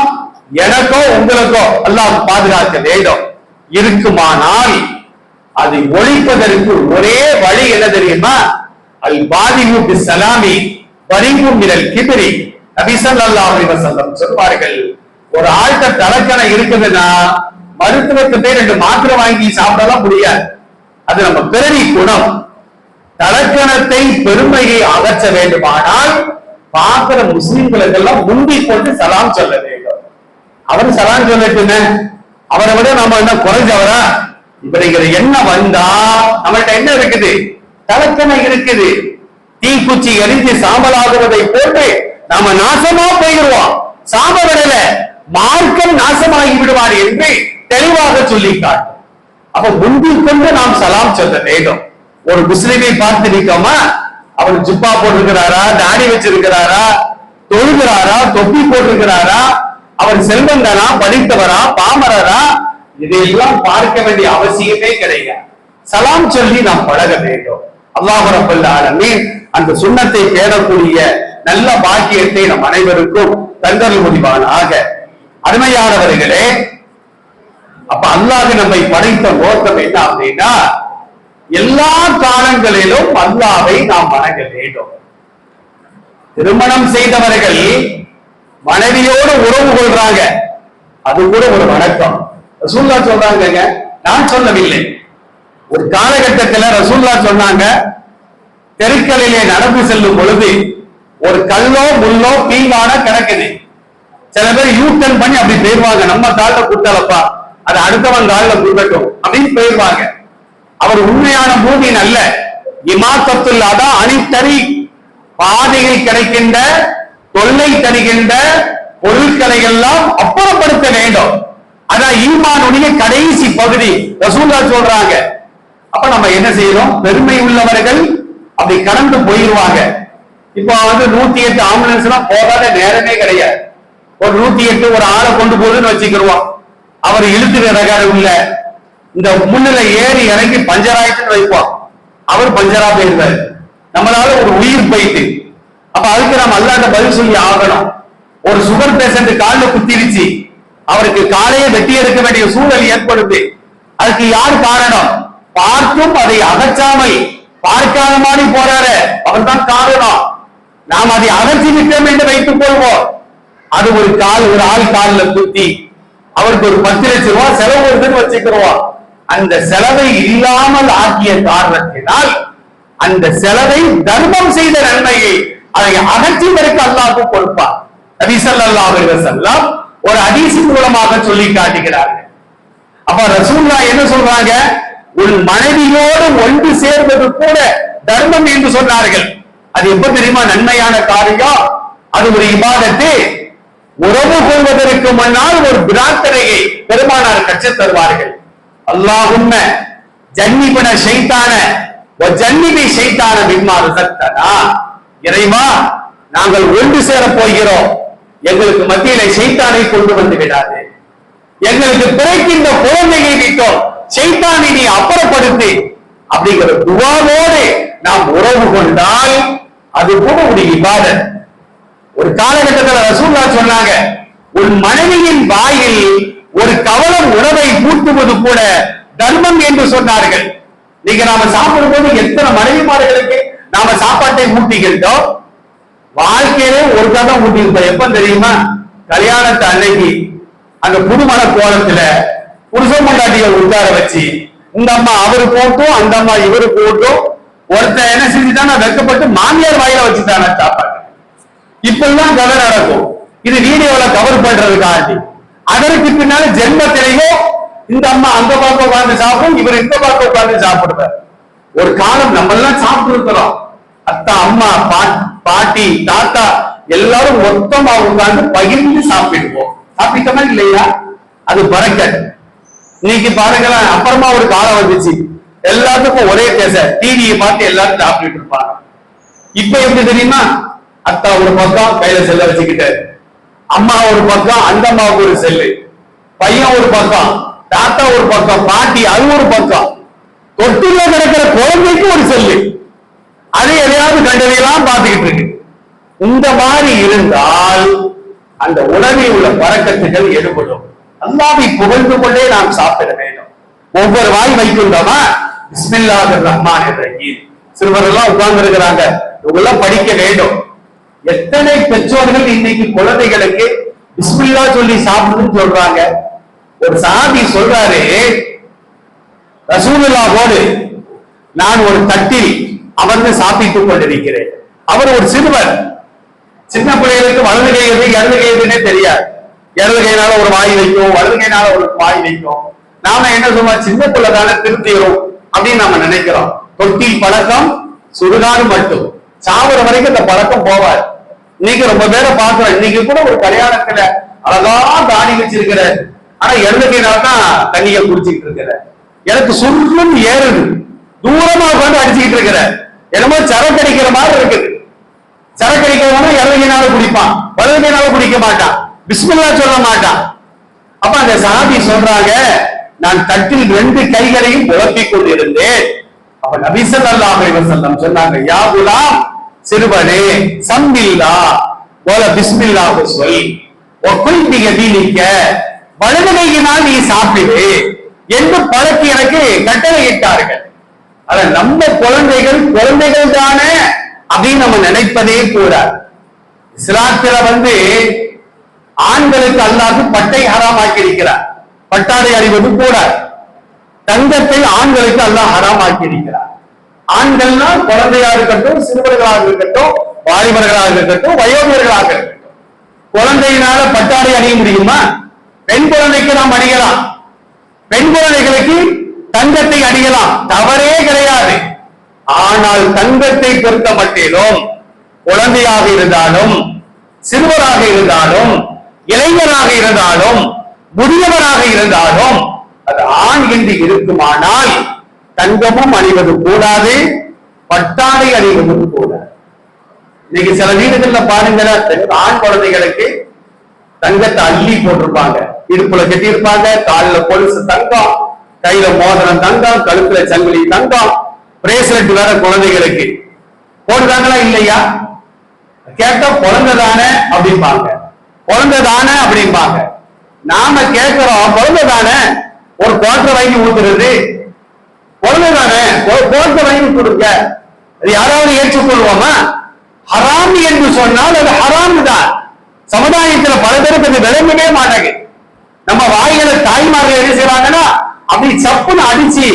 S1: எனக்கோ உங்களுக்கோ அல்லாஹ் பாதுகாக்க வேண்டும் இருக்குமானால் அதை ஒழிப்பதற்கு ஒரே வழி என்ன தெரியுமா? அல் பாதிவு சலாமி பரிங்கும் மினல் கிபிரி. நபி ஸல்லல்லாஹு அலைஹி வஸல்லம் சொல்வார்கள், ஒரு ஆள்கிட்ட தலக்கணம் இருக்குதுன்னா மருத்துவத்துக்கு போய் 2 மாத்திரை வாங்கி சாப்பிடலாம் முடியாது. அது நம்ம பிறவி குணம். தலக்கணத்தை பெருமையை அகற்ற வேண்டுமானால் பார்க்கிற முஸ்லிம்களுக்கெல்லாம் முந்தி கொண்டு சலாம் சொல்ல வேண்டும். அவர் சலாம் சொல்லட்டுங்க, அவரை விட நம்ம என்ன குறைஞ்சவரா? இப்படிங்கிற எண்ணம் வந்தா நம்மள்ட்ட என்ன இருக்குது? தலக்கணம் இருக்குது. தீக்குச்சி எரிஞ்சு சாம்பலாகுவதை போட்டு நாம நாசமா போயிடுவோம். சாம்பவிடல, மார்க்கம் நாசமாகி விடுவார் என்று தெளிவாக சொல்லி காட்டும். அப்ப முந்திக் கொண்டு நாம் சலாம் சொல்ல வேண்டும். ஒரு முஸ்லிமை பார்த்து நிற்காம அவர் ஜுப்பா போட்டிருக்கிறாரா, தாடி வச்சிருக்கிறாரா, தொழுகிறாரா, தொப்பி போட்டிருக்கிறாரா, அவர் செல்வந்தனா, படித்தவரா, பாமரரா, இதையெல்லாம் பார்க்க வேண்டிய அவசியமே கிடையாது. சலாம் சொல்லி நாம் பழக வேண்டும். அல்லாஹ் ரப்பல் ஆலமீன் அந்த சுன்னத்தை பேணக்கூடிய நல்ல பாக்கியத்தை நம் அனைவருக்கும் தந்தருள் புரிவானாக. அருமையானவர்களே, அப்ப அல்லாஹ் நம்மை படைத்த நோக்கம் என்ன அப்படின்னா, எல்லா காலங்களிலும் அல்லாஹ்வை நாம் வணங்க வேண்டும். திருமணம் செய்தவர்கள் மனைவியோடு உறவு கொள்றாங்க, அது கூட ஒரு வணக்கம். ரசூலுல்லாஹ் சொல்றாங்க, நான் சொல்லவில்லை. ஒரு காலகட்டத்தில் ரசூலுல்லாஹ் சொன்னாங்க, தெருக்களிலே நடந்து செல்லும் பொழுது ஒரு கல்லோ முள்ளோ பீங்கான கிடக்குது. சில பேர் யூட்டன் பண்ணி அப்படி போயிருவாங்க, நம்ம காலில் குட்டலப்பா, அது அடுத்தவன் காலில் குட்டட்டும் அப்படின்னு போயிருவாங்க. அவர் உண்மையான மூமின் அல்ல. இமாத்தத்துல் அதா அணித்தறி, பாதையில் கிடைக்கின்ற தொல்லை தருகின்ற பொருட்களை எல்லாம் அப்புறப்படுத்த வேண்டும். அதான் ஈமானுடைய கடைசி பகுதி. ரசூலுல்லாஹ் சொல்றாங்க. அப்ப நம்ம என்ன செய்யறோம்? பெருமை உள்ளவர்கள் அப்படி கடந்து போயிருவாங்க. இப்ப 108 ஆம்புலன்ஸ் எல்லாம் போகாத நேரமே கிடையாது. ஒரு 108 ஒரு ஆளை கொண்டு போகுதுன்னு வச்சுக்கிடுவோம். அவர் இழுத்துற ரகாரம் இல்ல, இந்த முன்னில ஏறி இறங்கி பஞ்சராயிட்டு வைப்போம், அவர் பஞ்சரா போயிருந்தாரு. நம்மளால ஒரு உயிர் போயிட்டு, அப்ப அதுக்கு நம்ம அல்லாஹ்ட்ட பதில் சொல்லி ஆகணும். ஒரு சுகர் பேஷண்ட் காலில் குத்திருச்சு, அவருக்கு காலையே வெட்டி எடுக்க வேண்டிய சூழல் ஏற்படுது. அதுக்கு யார் காரணம்? பார்த்தும் அதை அகற்றாமல் பார்க்காத மாதிரி போறாரு, அவர் தான் காரணம். நாம் அதை அகற்றி விட்டோம் என்று வைத்துக் கொள்வோம். அது ஒரு ஆள் காலில் குத்தி அவருக்கு ஒரு 10 லட்சம் ரூபாய் செலவு வருதுன்னு வச்சுக்கிறோம். அந்த செலவை இல்லாமல் ஆக்கிய காரணத்தினால் அந்த செலவை தர்மம் செய்த நன்மையை அதை அகற்றுவதற்கு அல்லாஹ் கொடுப்பார். நபி ஸல்லல்லாஹு அலைஹி வஸல்லம் ஒரு ஹதீஸின் மூலமாக சொல்லி காட்டுகிறார்கள். அப்ப ரசூலுல்லாஹ் என்ன சொல்றாங்க? உன் மனைவியோடு ஒன்று சேர்வது கூட தர்மம் என்று சொன்னார்கள். அது எப்ப தெரியுமா நன்மையான காரியம், அது ஒரு இபாதத்து. உறவு கொள்வதற்கு முன்னால் ஒரு பிரார்த்தனையை பெருமானார் கற்றுத் தருவார்கள். அல்லாஹும்ம ஜன்னிபன ஷைத்தான வ ஜன்னிபி ஷைத்தான மிம்மா ரஸக்தனா. இறைவா, நாங்கள் ஒன்று சேர போகிறோம், எங்களுக்கு மத்தியிலே ஷைத்தானை கொண்டு வந்து விடாது. எங்களுக்கு பிறக்கின்ற குழந்தையை விட்டோம் ஷைத்தானை நீ அப்புறப்படுத்தி அப்படிங்கிற துவாவோடு நாம் உறவு கொண்டால் அது கூட ஒரு இபாதத். ஒரு காலகட்டத்தில் ரசூலுல்லாஹ் சொன்னாங்க, உன் மனைவியின் வாயில் ஒரு கவலம் உணவை பூட்டுவது கூட தர்மம் என்று சொன்னார்கள். நீங்க நாம சாப்பிடும் போது எத்தனை மனைவிமார்களுக்கு நாம சாப்பாட்டை ஊட்டிக்கிட்டோம். வாழ்க்கையிலே ஒரு கதை ஊட்டிருப்போம். எப்ப தெரியுமா? கல்யாணத்து அன்னைக்கு அந்த புதுமண கோலத்துல புருஷன் பொண்டாட்டிகள் உட்கார வச்சு இந்த அம்மா அவரு போட்டும் அந்த அம்மா இவரு போட்டும் ஒருத்தன் என்ன செஞ்சுட்டானா வெக்கப்பட்டு மாமியார் வாயில வச்சுட்டான சாப்பாடு. இப்பெல்லாம் கதை நடக்கும். இது வீடியோல கவர் பண்றதுக்காண்டி. அதற்கு பின்னால ஜென்மத்திலேயோ இந்த அம்மா அந்த பக்கம் உட்கார்ந்து சாப்பிடும், இவர் இந்த பக்கம் உட்கார்ந்து சாப்பிடுவார். ஒரு காலம் நம்ம எல்லாம் சாப்பிட்டு இருக்கிறோம். அத்தா, அம்மா, பாட்டி, தாத்தா எல்லாரும் மொத்தமா உட்கார்ந்து பகிர்ந்து சாப்பிடுவோம். சாப்பிட்டோமா இல்லையா? அது பரக்கத். இன்னைக்கு பாருங்களேன், அப்புறமா ஒரு காலம் வந்துச்சு, எல்லாத்துக்கும் ஒரே பேச டிவியை பார்த்து எல்லாரும் சாப்பிட்டு இருப்பாங்க. இப்ப எப்படி தெரியுமா? அத்தா ஒரு பக்கம் கையில செல்ல வச்சுக்கிட்டு, அம்மா ஒரு பக்கம், அந்த அம்மாவுக்கு ஒரு செல்லு, பையன் ஒரு பக்கம், தாத்தா ஒரு பக்கம், பாட்டி அது ஒரு பக்கம், தொட்டில கிடக்கிற குழந்தைக்கு ஒரு செல்லு, அது எதையாவது கண்டதையெல்லாம் பார்த்துக்கிட்டு இருக்கு. இந்த மாதிரி இருந்தால் அந்த உணவில் உள்ள பரக்கத்துகள் எடுபடும். அல்லாஹ்வை புகழ்ந்து கொண்டே நாம் சாப்பிட வேண்டும். ஒவ்வொரு வாய் வைக்கின்றோமா பிஸ்மில்லாஹிர் ரஹ்மானிர் ரஹீம். சிறுவர் எல்லாம் உட்கார்ந்து இருக்கிறாங்க, இவங்கெல்லாம் படிக்க வேண்டும். எத்தனை பெற்றோர்கள் இன்னைக்கு குழந்தைகளுக்கு பிஸ்மில்லா சொல்லி சாப்பிடுன்னு சொல்றாங்க. ஒரு சஹாபி சொல்றாரு, ரசூலுல்லாஹோடு நான் ஒரு தட்டில் அமர்ந்து சாப்பிட்டுக் கொண்டிருக்கிறேன். அவர் ஒரு சிறுவர். சின்ன பிள்ளைகளுக்கு வலது கை எது இடது கை எதுன்னே தெரியாது. இடது கையினால ஒரு வாய் வைக்கும், வலது கையினால ஒரு வாய் வைக்கும். நாம என்ன சொல்லுவோம், சின்ன பிள்ளை தானே திருத்திடும் அப்படின்னு நம்ம நினைக்கிறோம். தொட்டில் பழக்கம் சுடுகாடு மட்டும், சாவர வரைக்கும் இந்த பழக்கம் போவார். இன்னைக்கு ரொம்ப பேரை பார்க்கிறோம். இன்னைக்கு கூட ஒரு கல்யாணத்துல அழகா தாடி வச்சிருக்கிற, ஆனா இடது கையினால தான் தண்ணியை குடிச்சிட்டு இருக்கிற. எனக்கு சுருன்னு ஏறுது, தூரமா உட்காந்து அடிச்சுக்கிட்டு இருக்கிற, என்னமோ சரக்கு அடிக்கிற மாதிரி இருக்குது. சரக்கு அடிக்கிறவனா இடது கையினால குடிப்பான், வலது கையினால குடிக்க மாட்டான், பிஸ்மில்லா சொல்ல மாட்டான். அப்ப அந்த சஹாபி சொல்றாங்க, நான் தட்டில் 2 கைகளையும் புலப்பிக் கொண்டிருந்தேன். அப்ப நபி ஸல்லல்லாஹு அலைஹி வஸல்லம் சொன்னாங்க, யா குலாம், சிறுவனே, சம்பில்லா போல பிஸ்மில்லாஹ் சொல், ஒக்குல் பியதீனிக்க, வலது கையினால் நீ சாப்பிடு என்று பழக்கி எனக்கு கட்டளையிட்டார்கள். அத நம்ம குழந்தைகள் தானே அப்படின்னு நம்ம நினைப்பதே கூட. இஸ்லாத்துல ஆண்களுக்கு அல்லாஹ் பட்டை ஹராமாக்கி இருக்கிறார். பட்டாடை அணிவது கூட. தங்கத்தை ஆண்களுக்கு அல்லாஹ் ஹராமாக்கி இருக்கிறார். ஆண்கள்னா குழந்தையா இருக்கட்டும், சிறுவர்களாக இருக்கட்டும், வாலிபர்களாக இருக்கட்டும், வயோதிகர்களாக இருக்கட்டும், குழந்தையினால பட்டாடை அணிய முடியுமா? பெண் குழந்தைக்கு நாம் அணியலாம், பெண் குழந்தைகளுக்கு தங்கத்தை அணியலாம், தவறே கிடையாது. ஆனால் தங்கத்தை பொறுத்த மட்டிலும் குழந்தையாக இருந்தாலும், சிறுவராக இருந்தாலும், இளைஞராக இருந்தாலும், முதியவராக இருந்தாலும், அது ஆண் என்று இருக்குமானால் தங்கமும் அணிவது கூடாது, பட்டாடை அணிவதும் கூடாது. இன்னைக்கு சில வீடுகள்ல பாருங்க, ஆண் குழந்தைகளுக்கு தங்கத்தை அள்ளி போட்டிருப்பாங்க, இடுப்புல கட்டியிருப்பாங்க, காலில் கொலுசு தங்கம், கையில மோதிரம் தங்கம், கழுத்துல சங்கிலி தங்கம், பிரேஸ்லெட் வேற குழந்தைகளுக்கு போடுறாங்களா இல்லையா? கேட்டா குழந்தைதானே அப்படிம்பாங்க, குழந்தைதானே அப்படிம்பாங்க. நாம கேட்கிறோம், குழந்தைதானே, ஒரு குவார்டர் வாங்கி ஊத்துறது குழந்தைதானே, குவார்டர் வாங்கி கொடுங்க, அது யாராவது ஏற்றுக்கொள்வோமா? ஹராம் என்று சொன்னால் அது ஹராம் தான். சமுதாயத்துல பல பேருக்கு அது விளங்கவே மாட்டாங்க. நம்ம வாயில தாய்மார்கள் என்ன செய்வாங்கன்னா அப்படி சப்புன்னு அடிச்சு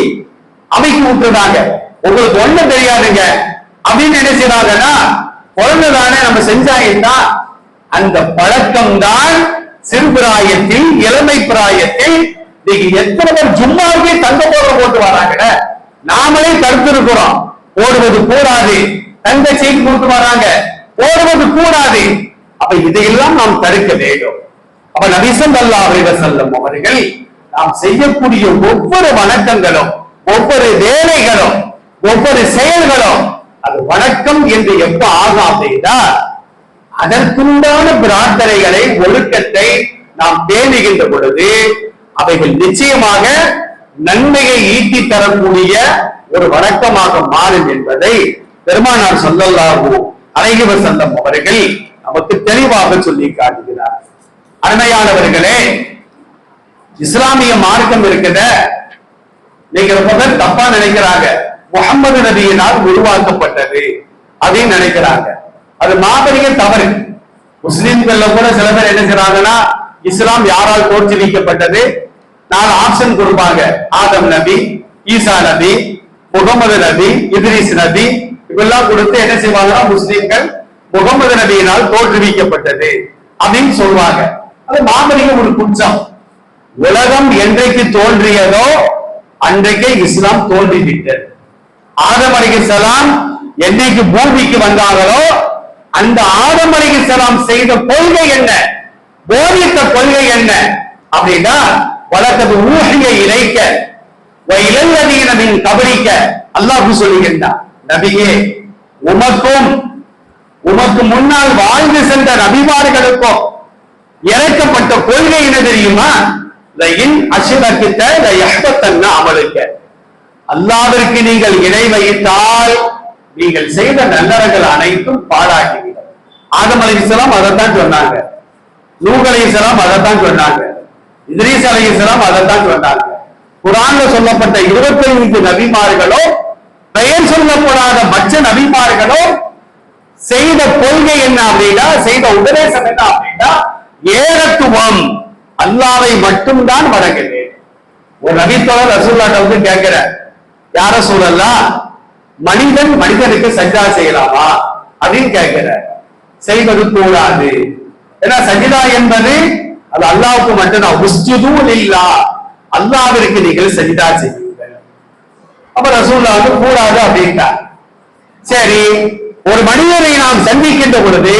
S1: அமைக்கி விட்டுறாங்க. உங்களுக்கு ஒண்ணும் தெரியாதுங்க அப்படின்னு என்ன செய்வாங்கன்னா, குழந்தைதானே நம்ம செஞ்சாங்கன்னா அந்த பழக்கம் தான் சிறு பிராயத்தில், இளமை பிராயத்தில். நீங்க எத்தனை பேர் ஜும்மாவுக்கே தங்க போடுற போட்டு வராங்க, நாமளே தடுத்து இருக்கிறோம். போடுவது கூடாது. தங்கச்சிக்கு கூட்டு வராங்க, போடுவது கூடாது. அப்ப இதையெல்லாம் நாம் தடுக்க வேண்டும். அப்ப நபி ஸல்லல்லாஹு அலைஹி வஸல்லம் அவர்கள் நாம் செய்யக்கூடிய ஒவ்வொரு வணக்கங்களும், ஒவ்வொரு வேலைகளும், ஒவ்வொரு செயல்களும் அது வணக்கம் என்று எப்ப ஆகும் அப்படின்னா அதற்குண்டான பிரார்த்தனைகளை, ஒழுக்கத்தை நாம் பேணுகின்ற பொழுது அவைகள் நிச்சயமாக நன்மையை ஈட்டி தரக்கூடிய ஒரு வணக்கமாக மாறும் என்பதை பெருமானார் ஸல்லல்லாஹு அலைஹி வஸல்லம் அவர்கள் நமக்கு தெளிவாக சொல்லி காட்டுகிறார். அருமையானவர்களே, இஸ்லாமிய மார்க்கம் இருக்கிற நீங்க ரொம்ப பேர் தப்பா நினைக்கிறாங்க. முகமது நபியினால் உருவாக்கப்பட்டது அப்படின்னு நினைக்கிறாங்க. அது மாபெரிய தவறு. முஸ்லிம்கள்ல கூட சில பேர் என்ன செய்றாங்கன்னா, இஸ்லாம் யாரால் தோற்றுவிக்கப்பட்டது 4 ஆப்ஷன் கொடுப்பாங்க. ஆதம் நபி, ஈசா நபி, முகமது நபி, இத்ரீஸ் நபி, இதெல்லாம் கொடுத்து என்ன செய்வாங்கன்னா முஸ்லிம்கள் முகமது நபியினால் தோற்றுவிக்கப்பட்டது அப்படின்னு சொல்லுவாங்க. அது மாபெரிய ஒரு குற்றம். உலகம் என்றைக்கு தோன்றியதோ அன்றைக்கே இஸ்லாம் தோன்றிவிட்டது. ஆதம் அலைஹிஸ்ஸலாம் என்னைக்கு பூமிக்கு வந்தார்களோ அந்த ஆதம் அலைஹிஸ்ஸலாம் செய்த கொள்கை என்ன, போதித்த கொள்கை என்ன அப்படின்னா, வலக்கது ஊஹிய இலைக்க வ இலல்லதீன மின் கபலிக்க அல்லாஹ் சொல்லுகின்றார், நபியே உமக்கும் உமக்கு முன்னால் வாழ்ந்து சென்ற நபிமார்களுக்கும் இறக்கப்பட்ட கொள்கை என்ன தெரியுமா? அமலுக்க, அல்லாஹ்விற்கு நீங்கள் இணை வைத்தால் நீங்கள் செய்த நல்லறங்கள் அனைத்தும் பாழாகிவிடும். ஆதம் அலைஹிஸ்ஸலாம் அதைத்தான் சொன்னாங்க, நூஹ் அலைஹிஸ்ஸலாம் அதைத்தான் சொன்னாங்க, இத்ரீஸ் அலைஹிஸ்ஸலாம் அதைத்தான் சொன்னாங்க. குர்ஆன்ல சொல்லப்பட்ட 25 நபிமார்களோ பெயர் சொல்லப்படாத மற்ற நபிமார்களோ செய்த கொள்கை என்ன அப்படின்னா, செய்த உபதேசம் என்ன அப்படின்னா, ஏகத்துவம், அல்லாஹ்வை மட்டும்தான் வணங்க வேண்டும். ஒரு நபித்தோழர் ரசூலுல்லாஹ்ட்ட வந்து கேட்கிறார், யார ரசூலல்லாஹ், மனிதன் மனிதனுக்கு சஜ்ஜா செய்யலாமா அப்படின்னு கேட்கிறார். செய்வது கூடாது. ஏன்னா சஜிதா என்பது அது அல்லாஹ்வுக்கு மட்டும்தான். உஸ்ஜுது லில்லாஹ், அல்லாஹ்விற்கு நீங்கள் சஜிதா செய்யுங்கள். அப்ப ரசூலுல்லாஹ் வந்து கூடாது அப்படின்ட்டார். சரி, ஒரு மனிதனை நாம் சந்திக்கின்ற பொழுது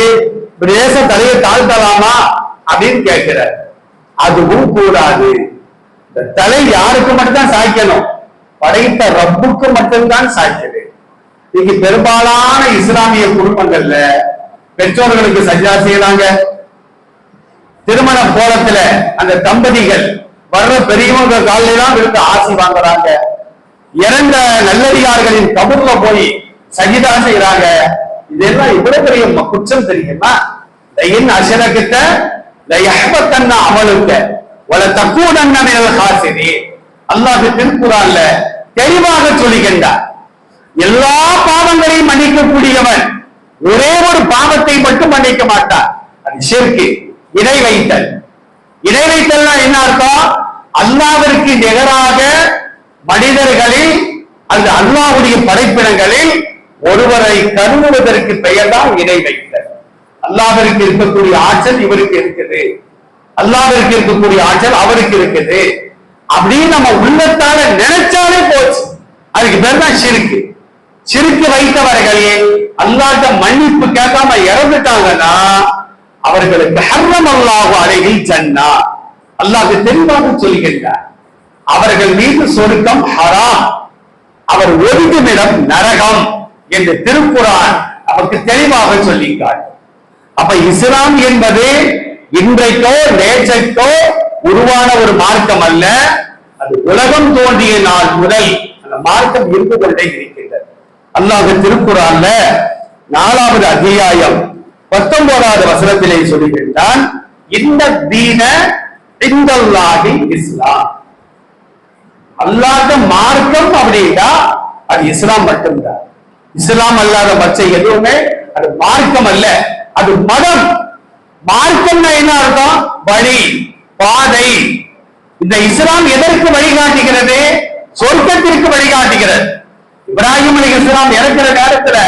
S1: தேச தலையை தாழ்த்தலாமா அப்படின்னு கேட்கிறார். அதுவும் கூடாது. இந்த தலை யாருக்கு மட்டும்தான் சாய்க்கணும்? படைத்த ரப்புக்கு மட்டும்தான் சாய்க்கிறது. இன்னைக்கு பெரும்பாலான இஸ்லாமிய குடும்பங்கள்ல பெற்றோர்களுக்கு சஜ்ஜா செய்யறாங்க. திருமண கோலத்துல அந்த தம்பதிகள் வர்ற பெரியவங்க காலையெல்லாம் விழுந்து ஆசி வாங்குறாங்க. இறந்த நல்லடியார்களின் கபூர்ல போய் சஜிதா செய்யறாங்க. இதெல்லாம் இவ்வளவு பெரிய குற்றம் தெரியுமா? அஷரகிட்ட அமலுக்க வல தக்கூடன்ன மினல் காசிரீன், அல்லாஹ் திருக்குர்ஆன்ல தெளிவாக சொல்லுகின்றார். எல்லா பாவங்களையும் மன்னிக்கக்கூடியவன், ஒரே ஒரு பாவத்தை மட்டும் மன்னிக்க மாட்டார். அது ஷிர்க், இணை வைத்தல். இணை வைத்தல்னா என்ன அர்த்தம்? அல்லாஹ்விற்கு நிகராக மனிதர்களில் அல்லது அல்லாஹ்வுடைய படைப்பினங்களில் ஒருவரை கருதுவதற்கு பெயர் தான் இணை வைத்தல். அல்லாஹ்விற்கு இருக்கக்கூடிய ஆற்றல் இவருக்கு இருக்குது, அல்லாஹ்விற்கு இருக்கக்கூடிய ஆற்றல் அவருக்கு இருக்குது அப்படின்னு நம்ம உள்ளத்தால நினைச்சாலே போச்சு. அதுக்கு பேர் தான் ஷிர்க். ஷிர்க் வைத்தவர்கள் அல்லாஹ்ட்ட மன்னிப்பு கேட்காம இறந்துட்டாங்கன்னா அவர்களுக்கு ஹர்ரம் அல்லாஹு அலைஹில் ஜன்னா, அல்லாஹ் தெளிவாக சொல்கின்றார், அவர்கள் மீது சொர்க்கம் ஹராம், அவர் ஒதுக்கும் இடம் நரகம் என்று திருக்குர்ஆன் நமக்கு தெளிவாக சொல்லிக்கார். அப்ப இஸ்லாம் என்பது இன்றைக்கோ நேற்றைக்கோ உருவான ஒரு மார்க்கம் அல்ல. அது உலகம் தோன்றிய நாள் முதல் அந்த மார்க்கம் இருந்து கொண்டே இருக்கின்றது. அல்லாஹ் திருக்குர்ஆன்ல 4வது அத்தியாயம் 19வது வசனத்திலே சொல்லுகின்றான், இந்த தீன இந்தல்லாஹி இஸ்லாம். அல்லாஹ்வுடைய மார்க்கம் அப்படின்னா அது இஸ்லாம் மட்டும்தான். இஸ்லாம் அல்லாத மற்ற எதுவுமே அது மார்க்கம் அல்ல, அது மதம். மார்க்கம்னா என்ன அர்த்தம்? வழி, பாதை. இந்த இஸ்லாம் எதற்கு வழிகாட்டுகிறது? சொர்க்கத்திற்கு வழிகாட்டுகிறது. இப்ராஹிம் அலைஹிஸ்ஸலாம் இறக்கிற நேரத்துல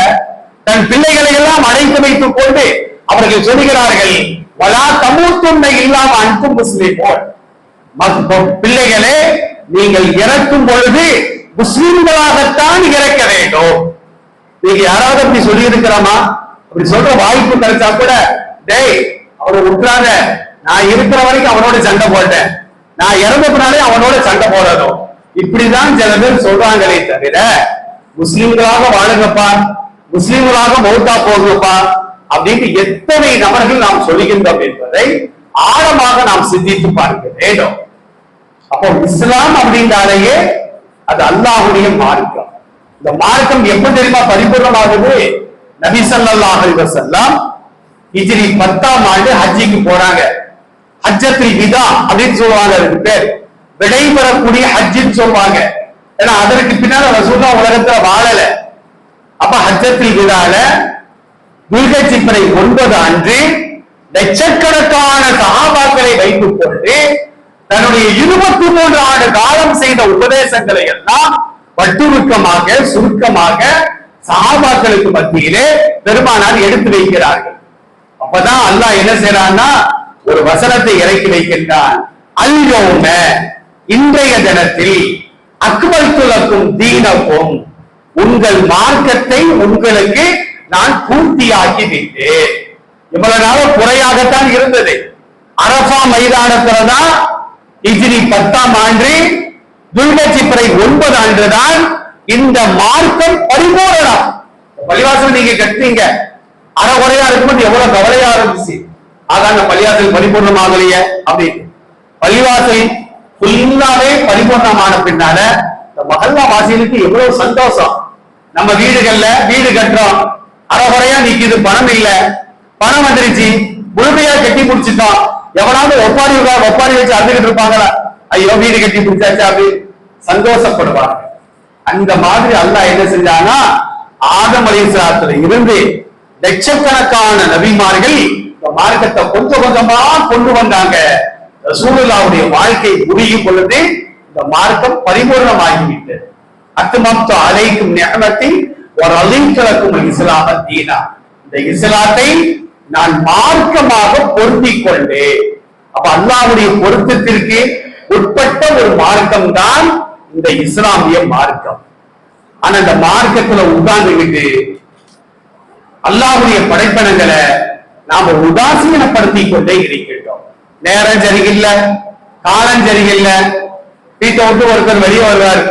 S1: தன் பிள்ளைகளை எல்லாம் அழைத்து வைத்துக் கொண்டு அவர்கள் சொல்கிறார்கள், வலா தமூத்துன்ன இல்லாம அன்தும் முஸ்லிமூன், பிள்ளைகளே நீங்கள் இறக்கும் பொழுது முஸ்லிம்களாகத்தான் இறக்க வேண்டும். நீங்க யாராவது அப்படி சொல்லி இருக்கிறாமா? அப்படி சொல்ற வாய்ப்பு கிடைச்சா கூட, டேய் அவனை விட்டுறாங்க, நான் இருக்கிற வரைக்கும் அவனோட சண்டை போட்டேன், நான் இறந்ததுனாலே அவனோட சண்டை போடணும், இப்படிதான் சில பேர் சொல்றாங்களே தவிர முஸ்லிம்களாக வாழுங்கப்பா, முஸ்லிம்களாக மௌத்தா போகுங்கப்பா அப்படின்னு எத்தனை நபர்கள் நாம் சொல்லுகின்றோம் என்பதை ஆழமாக நாம் சிந்தித்து பார்க்க வேண்டும். அப்போ இஸ்லாம் அப்படின்றாலேயே அது அல்லாஹ்வுடைய மார்க்கம். இந்த மார்க்கம் எப்ப தெரியுமா பரிபூர்ணமாகுது? நபி ஸல்லல்லாஹு அலைஹி வஸல்லம் ஹிஜ்ரி 10ஆம் ஆண்டு ஹஜ்ஜிக்கு போறாங்க. ஹஜ்ஜத்துல் விதா அப்படின்னு சொல்லுவாங்க, அதுக்கு பேர் விடைபெறக்கூடிய ஹஜ்ஜின்னு சொல்லுவாங்க. ஏன்னா அதற்கு பின்னால ரசூலுல்லாஹ் உலகத்துல வாழல. அப்ப ஹஜ்ஜத்துல் விதால துல்ஹஜ் 9 அன்று லட்சக்கணக்கான சஹாபாக்களை வைத்துக் கொண்டு தன்னுடைய 23 ஆண்டு காலம் செய்த உபதேசங்களை எல்லாம் வட்டுருக்கமாக சுருக்கமாக சஹாபாக்களுக்கு மத்தியிலே பெருமானார் எடுத்து வைக்கிறார்கள். அப்பதான் அல்லாஹ் என்ன செய்யறான்னா ஒரு வசனத்தை இறக்கி வைக்கின்றான். அல்யௌம, இன்றைய தினத்தில், அக்மல்து லக்கும் தீனக்கும், உங்கள் மார்க்கத்தை உங்களுக்கு நான் பூர்த்தியாக்கி விட்டேன். இவ்வளவு நாள் குறையாகத்தான் இருந்தது. அரஃபா மைதானத்துலதான் ஹிஜ்ரி 10ஆம் ஆண்டு துல்ஹஜ் 9 அன்றுதான் இந்த மார்க்கம் பரிபூரணம். பள்ளிவாசல் நீங்க கட்டுறீங்க, அறகுறையா இருக்கும்போது எவ்வளவு கவலையா இருந்துச்சு. அதான் பள்ளிவாசல் பரிபூர்ணமாகலையே அப்படின்னு. பள்ளிவாசல் ஃபுல்லாவே பரிபூர்ணமான பின்னால இந்த மஹல்லா வாசிகளுக்கு எவ்வளவு சந்தோஷம். நம்ம வீடுகள்ல வீடு கட்டுறோம், அறகுறையா நிக்குது, பணம் இல்ல, பணம் வந்துருச்சு, முழுமையா கட்டி முடிச்சுட்டோம். எவனாவது ஒப்பாரி வச்சு அழுதுகிட்டு இருப்பாங்களா? ஐயோ வீடு கட்டி முடிச்சாச்சு அப்படி சந்தோஷப்படுவாங்க. அந்த மாதிரி அல்லாஹ் என்ன செஞ்சானா, ஆதம் அலைஹிஸ்ஸலாத்துல இருந்து லட்சக்கணக்கான நபிமார்கள் இந்த மார்க்கத்தை கொஞ்சம் கொஞ்சமா கொண்டு வந்தாங்க. ரசூலுல்லாஹ்வுடைய வாழ்க்கை முடியும் பொழுது இந்த மார்க்கம் பரிபூர்ணமாகிவிட்டது. அத்மம்து அலைக்கும் நிஅமதி வ ரலீது லக்கும் இஸ்லாம தீனா, இந்த இஸ்லாத்தை நான் மார்க்கமாக பொருத்திக் கொண்டேன். அப்ப அல்லாஹ்வுடைய பொருத்தத்திற்கு உட்பட்ட ஒரு மார்க்கம் தான் இந்த இஸ்லாமிய மார்க்கம். ஆனா இந்த மார்க்கத்துல உட்கார்ந்துகிட்டு அல்லாஹ்வுடைய படைப்பனங்களை நாம உதாசீனப்படுத்தி கொண்டே இருக்கின்றோம். நேரம் சரியில்லை, காலம் சரியில்லை, வீட்டை விட்டு ஒருத்தர் வெளியே வருவாரு,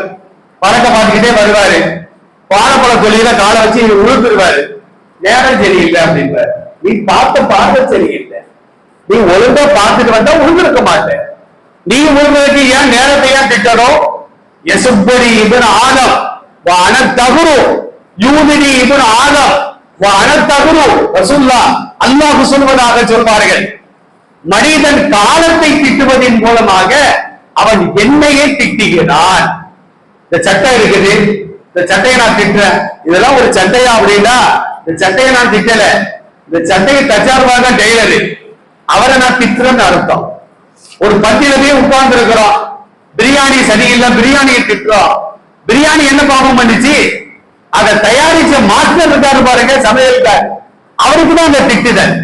S1: பறக்க பார்த்துக்கிட்டே வருவாரு, வாழைப்பழ தொழில காலை வச்சு உழுத்துருவாரு, நேரம் சரியில்லை அப்படின்றாரு. நீ பார்த்த சரியில்லை, நீ ஒழுங்கா பார்த்துட்டு வந்தா உழுந்திருக்க மாட்டேன். நீ உழுந்ததுக்கு ஏன் நேரத்தை ஏன் திட்டணும்? யசுப்படி இப்னு ஆதம் வ அன தகுரு யூதினி இப்னு ஆதம் வ அன தகுரு ரசூலுல்லாஹ் அல்லாஹ் சொல்வதாக சொல்வார்கள். மனிதன் காலத்தை திட்டுவதன் மூலமாக அவன் என்னையே திட்டுகிறான். இந்த சட்டை இருக்குது, இந்த சட்டையை நான் திட்டுறேன், இதெல்லாம் ஒரு சட்டையா அப்படின்னா இந்த சட்டையை நான் திட்டல, இந்த சட்டையை தச்சாருவாங்க டெய்லரு, அவரை நான் திட்டுறேன்னு அர்த்தம். ஒரு பந்தியில போய் உட்கார்ந்து இருக்கிறோம், பிரியாணி சரியில்லை, பிரியாணியை திட்டுறோம். பிரியாணி என்ன பாவம் பண்ணிச்சு? அதை தயாரிச்ச மாஸ்டர் இருக்காரு பாருங்க, சமையல்கார், அவருக்கு தான் அந்த திட்டுதல்.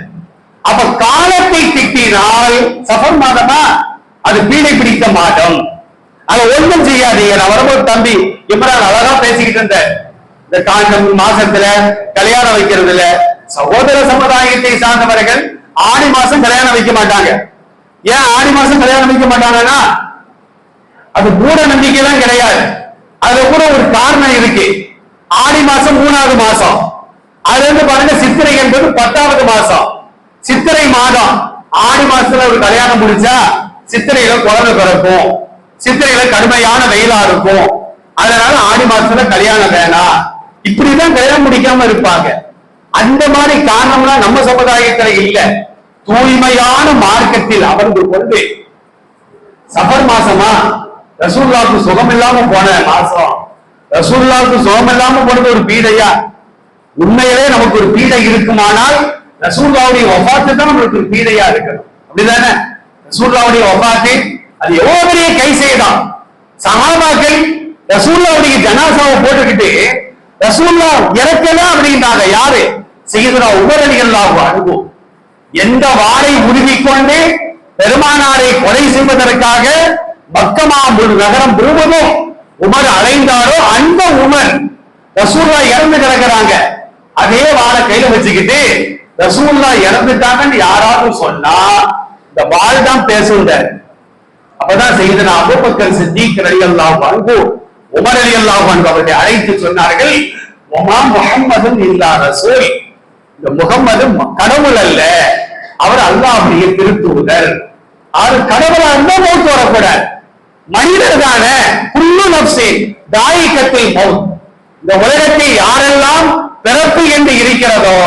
S1: அப்ப காலத்தை திட்டினால் சஃபர் மாதமா அது பீடை பிடிக்க மாட்டோம். அதை ஒன்றும் செய்யாதீங்க. நான் வரும்போது தம்பி இம்ரான் அழகா பேசிக்கிட்டு இருந்த இந்த மாசத்துல கல்யாணம் வைக்கிறதுல சகோதர சமுதாயத்தை சார்ந்தவர்கள் ஆடி மாசம் கல்யாணம் வைக்க மாட்டாங்க. ஏன் ஆடி மாசம் கல்யாணம் வைக்க மாட்டாங்கன்னா அது மூட நம்பிக்கை தான் கிடையாது. அதுல கூட ஒரு காரணம் இருக்கு. ஆடி மாசம் 3வது மாசம், அதுல இருந்து பாருங்க சித்திரை என்பது 10வது மாசம். சித்திரை மாதம் ஆடி மாசத்துல ஒரு கல்யாணம் முடிச்சா சித்திரையில குழந்தை பிறக்கும், சித்திரையில கடுமையான வெயிலா இருக்கும், அதனால ஆடி மாசத்துல கல்யாணம் வேணாம், இப்படிதான் கல்யாணம் முடிக்காம இருப்பாங்க. அந்த மாதிரி காரணம்லாம் நம்ம சமுதாயத்துல இல்ல. தூய்மையான மார்க்கத்தில் அமர்ந்து கொண்டு சஃபர் மாசமா ரசூலுல்லாஹ்வுக்கு சுகம் இல்லாம போன மாசம், ரசூலுல்லாஹ்வுக்கு சுகம் இல்லாம போனது ஒரு பீடையா? உண்மையிலே நமக்கு ஒரு பீடை இருக்குமானால் ரசூலுல்லாஹ்வுடைய வஃபாத்து தான் நமக்கு ஒரு பீடையா இருக்கணும், அப்படிதானே? ரசூலுல்லாஹ்வுடைய வஃபாத்து அது எவ்வளவு பெரிய கை செய்தான். சஹாபாக்கள் ரசூலுல்லாஹ்வுடைய ஜனாசாவை போட்டுக்கிட்டு ரசூலுல்லாஹ் இறக்கலாம் அப்படின்றாங்க. யாரு? சய்யிதுனா உமர் ரலியல்லாஹு அன்ஹு எந்த வாளை உருவிக்கொண்டு பெருமானாரை கொலை செய்வதற்காக மக்கமா நகரம் முழுவதும் உமர் அலைந்தாரோ அந்த உமர் ரசூல்லா இறந்து கிடக்குறாங்க. அதே வாளை கையில வச்சுக்கிட்டு ரசூல்லா இறந்துட்டாங்கன்னு யாராவது சொன்னா இந்த வாள் தான் பேசுங்க. அப்பதான் செய்தனா அபூபக்கர் சித்திக் ரலியல்லாஹு அன்ஹு, உமர் ரலியல்லாஹு அன்ஹு அவர்களை அழைத்து சொன்னார்கள், வமா முஹம்மதுன் இல்லா ரசூல், இந்த முகம்மது கடவுள் அல்ல, அவர் அல்லாஹ்வுடைய திருத்தூதர். அவர் கடவுளா இருந்தா மௌத் வரக்கூடாது, மனிதர் தானே. குல்லு நஃப்ஸின் தாயிகத்துல் மௌத், இந்த உலகத்தில் யாரெல்லாம் பிறப்பு என்று இருக்கிறதோ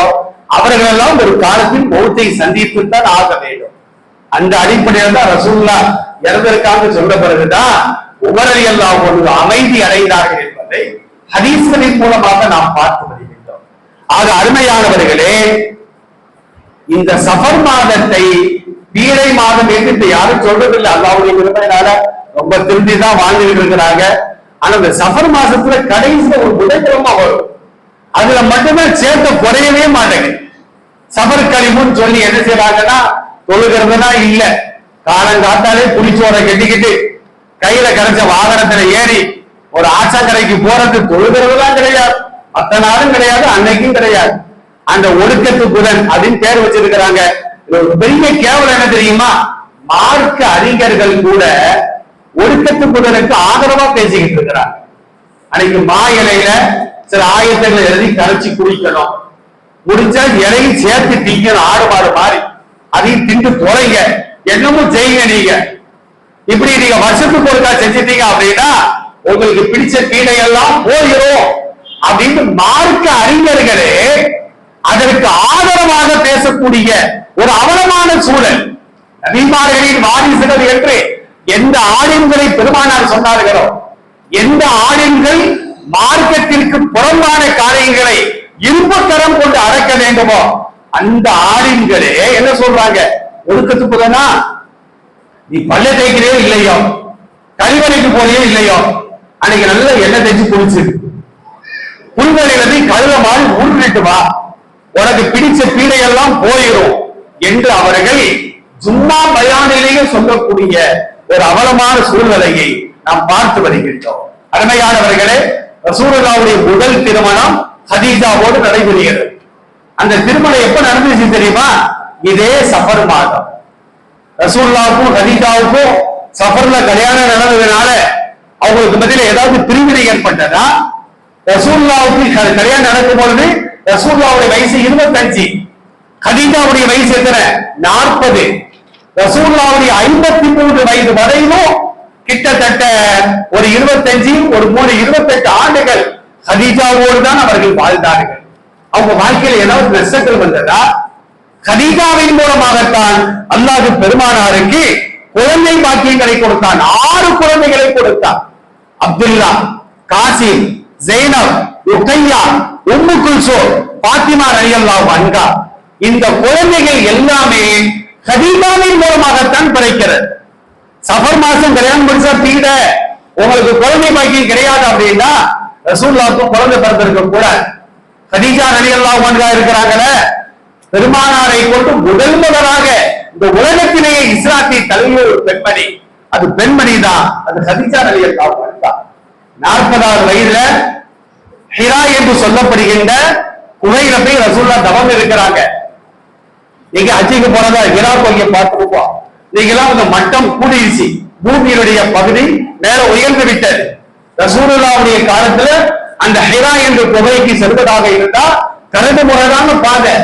S1: அவர்கள் எல்லாம் ஒரு காலத்தில் மௌத்தை சந்தித்துத்தான் ஆக வேண்டும். அந்த அடிப்படையில் தான் ரசூலுல்லாஹ் இறந்ததற்காக சொல்ல பிறகுதான் உமர் ரலியல்லாஹு அன்ஹு அமைதி அடைந்தார்கள் என்பதை ஹதீஸ்களின் மூலமாக நாம் பார்த்து வருகின்றோம். ஆக அருமையானவர்களே, இந்த சஃபர் மாதத்தை பீடை மாதம் என்று யாரும் சொல்றதில்லை. அல்லாஹ்வுடைய கிருபையினால ரொம்ப திருப்திதான் வாழ்ந்துட்டு இருக்கிறாங்க. ஆனா இந்த சஃபர் மாசத்துல கடைசியில ஒரு புதன்கிழமை வரும், அதுல மட்டும்தான் சேர்க்க குறையவே மாட்டேங்குது. சஃபர் கலிமுன்னு சொல்லி என்ன செய்யறாங்கன்னா தொழுகிறதுனா இல்ல, காலங்காத்தாலே புளிச்சோரை கட்டிக்கிட்டு கையில கிடைச்ச வாகனத்துல ஏறி ஒரு ஆச்சாக்கரைக்கு போறது தொழுகிறதுலாம் கிடையாது, மத்த நாளும் கிடையாது, அன்னைக்கும் கிடையாது. அந்த ஒடுக்கத்து புதன் அப்படின்னு பேர் வச்சிருக்கிறாங்க. ஒரு பெரிய கேவலம் என்ன தெரியுமா, மார்க்க அறிஞர்கள் கூட ஒடுக்கத்து புதனுக்கு ஆதரவா பேசிக்கிட்டு இருக்கிறாங்க. அன்னைக்கு மா இலையில சில ஆயத்தங்களை எழுதி கரைச்சி குடிக்கணும், முடிஞ்சா இலையும் சேர்த்து திங்கணும், ஆடு மாடு மாறி அதையும் திண்டு தொலைங்க, என்னமும் செய்யுங்க. நீங்க இப்படி நீங்க வருஷத்துக்கு ஒருக்கா செஞ்சிட்டீங்க அப்படின்னா உங்களுக்கு பிடிச்ச பீடையெல்லாம் போயிடும் அப்படின்னு மார்க்க அறிஞர்களே அதற்கு ஆதரவாக பேசக்கூடிய ஒரு அவலமான சூழல். நபிமார்களின் வாரிசுகள் என்று எந்த ஆலிம்களை பெருமானார் சொன்னார்களோ, எந்த ஆலிம்கள் மார்க்கத்திற்கு புறம்பான காரியங்களை இரும்புக்கரம் கொண்டு அடக்க வேண்டுமோ அந்த ஆலிம்களே என்ன சொல்றாங்க, ஒடுக்கத்து புதனா நீ பல்ல தேய்க்கிறே இல்லையோ, கழிவறைக்கு போறியே இல்லையோ, அன்னைக்கு நல்ல எண்ணெய் தேய்ச்சி குளிச்சு புல்வெளியில போய் கழுத மாதிரி ஊர்ந்துட்டு வா, உனக்கு பிடிச்ச பீடையெல்லாம் போயிடும் என்று அவர்கள் ஜும்மா பயானிலேயே சொல்லக்கூடிய ஒரு அவலமான சூழ்நிலையை நாம் பார்த்து வருகின்றோம். அருமையானவர்களே, ரசூலுல்லாஹ்வுடைய முதல் திருமணம் ஹதீஜாவோடு நடைபெறுகிறது. அந்த திருமணம் எப்ப நடந்துச்சு தெரியுமா, இதே சஃபர் மாதம். ரசூலுல்லாஹ்வுக்கும் ஹதீஜாவுக்கும் சஃபர்ல கல்யாணம் நடந்ததுனால அவங்களுக்கு மத்தியில ஏதாவது பிரிவினை ஏற்பட்டதா? ரசூலுல்லாஹ்வுக்கு கல்யாணம் நடக்கும் பொழுது ரசூலுல்லாஹ்வுடைய வயசு 25, ஹதீஜாவுடைய வயசு எத்தனை? 40. ரசூலுல்லாஹ்வுடைய 53 வயது வரையிலும் கிட்டத்தட்ட ஒரு 25, ஒரு 28 ஆண்டுகள் ஹதீஜாவோடு தான் அவர்கள் வாழ்ந்தார்கள். அவங்க வாழ்க்கையில் ஏதாவது நஷ்டங்கள் வந்ததா? கதீஜாவின் மூலமாகத்தான் அல்லாஹ் பெருமானாருக்கு குழந்தை பாக்கியங்களை கொடுத்தான். 6 குழந்தைகளை கொடுத்தான். அப்துல்லா, காசிம், ஜெய்னப், ருக்கையா, உம்மு குல்சூம், பாத்திமா ரலியல்லாஹு அன்ஹா, இந்த குழந்தைகள் எல்லாமே கதீஜாவின் மூலமாகத்தான் பிறக்கிறது. சஃபர் மாசம் கல்யாணம் முடிச்சா தீட உங்களுக்கு குழந்தை பாக்கியம் கிடையாது அப்படின்னா ரசூலுல்லாஹ்வுக்கு குழந்தை பிறந்திருக்க கூடாது. கதீஜா ரலியல்லாஹு அன்ஹா இருக்கிறாங்களே, பெருமானாரை கொண்டு முதலாக இந்த உலகத்திலேயே இஸ்லாத்தை தழுவிய ஒரு பெண்மணி, அது பெண்மணி தான், அது கதீஜா ரலியல்லாஹு அன்ஹா. 40வது வயதுல ஹிரா என்று சொல்லப்படுகின்ற குகையில போய் ரசூலுல்லாஹ் தவம் இருக்கிறாங்க. நீங்க ஹஜ்ஜுக்கு போனதா ஹிரா கோயிலை பார்த்துருப்போம். நீங்களாம் இந்த மட்டம் கூடிருச்சு, பூமியினுடைய பகுதி மேல உயர்ந்து விட்டது. ரசூலுல்லாஹ்வுடைய காலத்துல அந்த ஹிரா என்ற குகைக்கு செல்வதாக இருந்தா கரடு முரடான பாதை,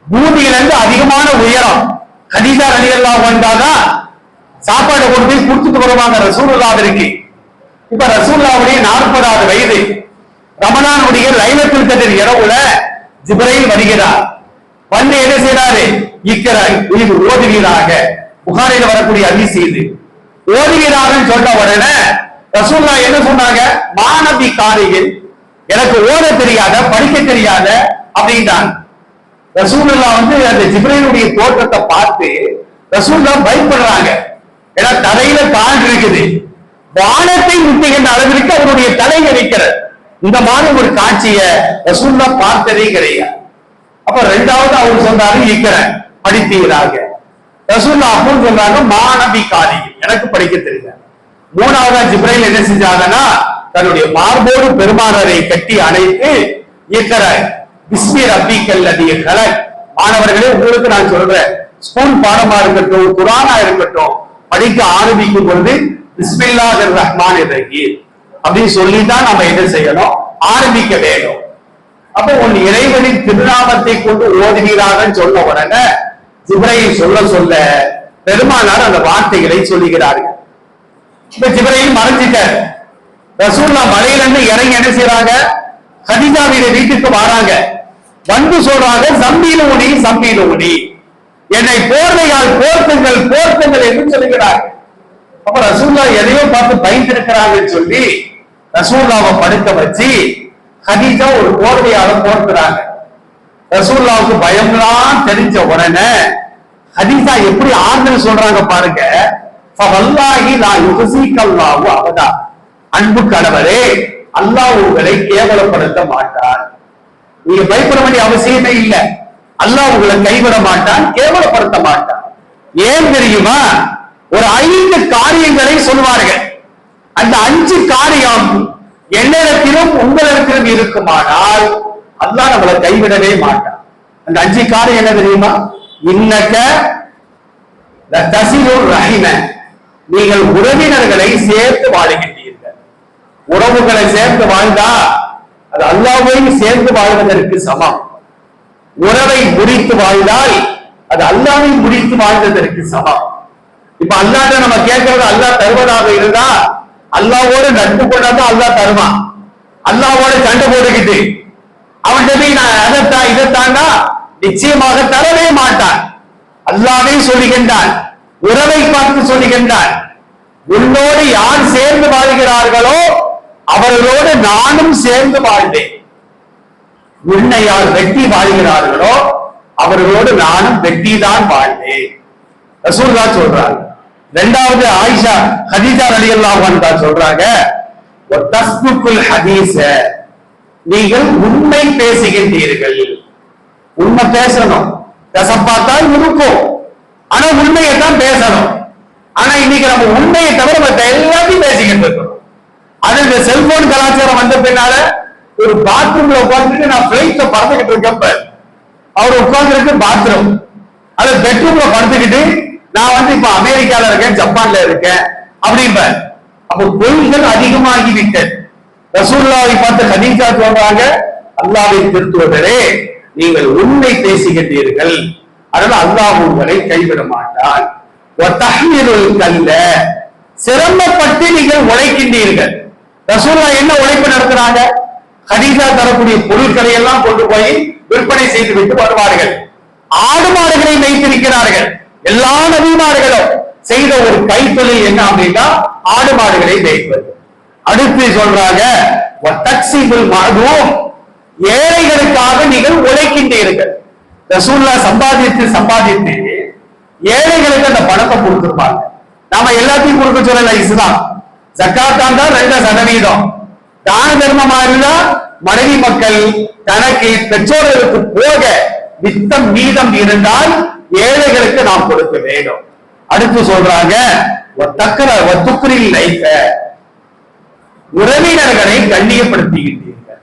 S1: பூமியிலிருந்து அதிகமான உயரம். கதீஜா ரலியல்லாஹு அன்ஹா தான் சாப்பாடு கொண்டு போய் கொடுத்துட்டு வருவாங்க ரசூலுல்லாஹ்விற்கு. இப்ப ரசூலுல்லாஹ்வுடைய 40வது வயது, ரமலானுடைய லைலத்துல் கத்ர் இரவுல ஜிப்ரீல் வருகிறார். வந்து என்ன செய்யறாரு, இக்ரா இது ஓதுவீராக, புகாரில வரக்கூடிய ஹதீஸ் இது, ஓதுவீராகன்னு சொன்ன உடனே ரசூலுல்லாஹ் என்ன சொன்னாங்க, மாநபி காரியில் எனக்கு ஓத தெரியாத படிக்க தெரியாத அப்படின்றாங்க. ரசூலுல்லாஹ் வந்து அந்த ஜிப்ரீலுடைய தோற்றத்தை பார்த்து ரசூலுல்லாஹ் பயப்படுறாங்க. ஏன்னா தலையில கால் இருக்குது, வானத்தை முட்டுகின்ற அளவிற்கு அவருடைய தலை இருக்கிறது. இந்த மாதிரி ஒரு காட்சியை ரசூலுல்லாஹ் பார்த்ததே கிடையாது. அப்ப 2வது அவர் சொன்னாரு இக்ரா படித்தீராக. ரசூலுல்லாஹ் அப்பவும் சொல்றாங்க மாநபி காரியில் எனக்கு படிக்க தெரியாது. 3வது ஜிப்ரீல் என்ன செஞ்சாங்கன்னா தன்னுடைய மார்போடு பெருமானரை கட்டி அணைத்து இயக்கிற பிஸ்மி ரப்பிக்கல் அதிக கலை. மாணவர்களே, உங்களுக்கு நான் சொல்றேன், ஸ்கூல் பாடமா இருக்கட்டும், குர்ஆனா இருக்கட்டும், படிக்க ஆரம்பிக்கும் பொழுது பிஸ்மில்லாஹிர் ரஹ்மானிர் ரஹீம் அப்படின்னு சொல்லிதான் நம்ம என்ன செய்யணும், ஆரம்பிக்க வேண்டும். அப்போ உன் இறைவனின் திருநாமத்தை கொண்டு ஓதுவீராக சொன்ன உடனே ஜிப்ரீல் சொல்ல சொல்ல பெருமானார் அந்த வார்த்தைகளை சொல்லுகிறார்கள். இப்ப ஜிப்ரீல் மறைஞ்சிட்டார். ரசூலுல்லாஹ் மலையிலிருந்து இறங்கி என்ன செய்யறாங்க, கதீஜாவுடைய வீட்டுக்கு வராங்க. வந்து சொல்றாங்க, சம்பீலூனி சம்பீலூனி, என்னை போர்வையால் போர்த்துங்கள் போர்த்துங்கள் என்று சொல்லுகிறார். அப்ப ரசூலுல்லாஹ் எதையோ பார்த்து பயந்திருக்கிறாங்கன்னு சொல்லி ரசூலுல்லாஹ்வை படுக்க வச்சு கதீஜா ஒரு போர்வையால போர்த்துறாங்க. ரசூலுல்லாஹ்வுக்கு பயம்லாம் தெரிஞ்ச உடனே கதீஜா எப்படி ஆறுதல் சொல்றாங்க பாருங்க. ஃபவல்லாஹி லா யுஹ்ஸிகல்லாஹு அபதா, அன்பு கணவரே, அல்லாஹ் உங்களை கேவலப்படுத்த மாட்டான். நீங்க பயப்பட வேண்டிய அவசியமே இல்லை. அல்லாஹ் உங்களை கைவிட மாட்டான், கேவலப்படுத்த மாட்டான். ஏன் தெரியுமா? ஒரு 5 காரியங்களை சொல்வார்கள். அந்த 5 காரியம் என்னிடத்திலும் உங்களிடத்திலும் இருக்குமானால் அல்லாஹ் நம்மளை கைவிடவே மாட்டான். அந்த 5 காரியம் என்ன தெரியுமா? இன்னக லதஸிலுர் ரஹிம, நீங்கள் உறவினர்களை சேர்த்து வாழுகின்றீர்கள். உறவுகளை சேர்த்து வாழ்ந்தா அது அல்லாஹ்வையும் சேர்த்து வாழ்வதற்கு சமம். உறவை முறித்து வாழ்ந்தால் அது அல்லாஹ்வை முறித்து வாழ்ந்ததற்கு சமம். இப்ப அல்லாஹ்ட்ட நம்ம கேட்கறது அல்லாஹ் தருவதாக இருந்தா அல்லாஹ்வோடு நட்பு கொண்டாதான் அல்லாஹ் தருவான். அல்லாஹ்வோட சண்டை போட்டுக்கிட்டு அவன்கிட்ட போய் நான் அதைத்தான் இதைத்தான்னா நிச்சயமாக தரவே மாட்டான். அல்லாஹ்வே சொல்லுகின்றான், உறவை பார்த்து சொல்லுகின்றான், உன்னோடு யார் சேர்ந்து வாழ்கிறார்களோ அவர்களோடு நானும் சேர்ந்து வாழ்ந்தேன். உன்னை யார் வெட்டி வாழ்கிறார்களோ அவர்களோடு நானும் வெட்டிதான் வாழ்ந்தேன். ரசூலுல்லாஹ் சொல்றாங்க. இரண்டாவது ஆயிஷா கதீஜா ரலியல்லாஹு அன்ஹா சொல்றாங்க, வதஸ்துகுல் ஹதீஸ, நீங்கள் உண்மை பேசுகின்றீர்கள். உண்மை பேசணும், கசப்பாத்தான் இருக்கும், ஆனா உண்மையை தான் பேசணும். ஆனா இன்னைக்கு நம்ம உண்மையை தவிர மற்ற எல்லாத்தையும் பேசிக்கிட்டு இருக்கோம். அது இந்த செல்போன் கலாச்சாரம் வந்த பின்னால ஒரு பாத்ரூம்ல உட்கார்ந்துட்டு நான் பிளைட்ல பறந்துகிட்டு இருக்கப்ப அவர் உட்கார்ந்து இருக்கு பாத்ரூம், அது பெட்ரூம்ல படுத்துக்கிட்டு நான் இப்ப அமெரிக்கால இருக்கேன், ஜப்பான்ல இருக்கேன் அப்படின்ப. அப்ப பொய்கள் அதிகமாகி விட்டது. ரசூலுல்லாஹை பார்த்து கதீஜா சொல்றாங்க, அல்லாஹ்வை திருத்துவதே நீங்கள் உண்மை பேசுகின்றீர்கள், அதனால அல்லாஹ் உங்களை கைவிட மாட்டான். சிரமப்பட்டு நீங்கள் உழைக்கின்றீர்கள். ரசூலுல்லாஹ் என்ன உழைப்பு நடத்துறாங்க? கதீஜா தரக்கூடிய பொருட்களை எல்லாம் கொண்டு போய் விற்பனை செய்து விட்டு வருவார்கள். ஆடு மாடுகளை வைத்திருக்கிறார்கள். எல்லா நபிமார்களும் செய்த ஒரு கைத்தொழில் என்ன அப்படின்னா ஆடு மாடுகளை மேய்ப்பது. அடுத்து சொல்றாங்க, ஏழைகளுக்காக நீங்கள் உழைக்கின்றீர்கள். ரசூலுல்லாஹ் சம்பாதித்து ஏழைகளுக்கு அந்த பணத்தை கொடுத்திருப்பாங்க. நாம எல்லாத்தையும் கொடுக்க சொல்லல. இஸ்லாம் ஜக்காத்தான் தான் 2%. தான தர்மமா இருந்தா மனைவி மக்கள் தனக்கு பெற்றோர்களுக்கு போக மித்தம் மீதம் இருந்தால் ஏழைகளுக்கு நாம் கொடுக்க வேண்டும். அடுத்து சொல்றாங்க, உறவினர்களை கண்ணியப்படுத்துகின்றீர்கள்.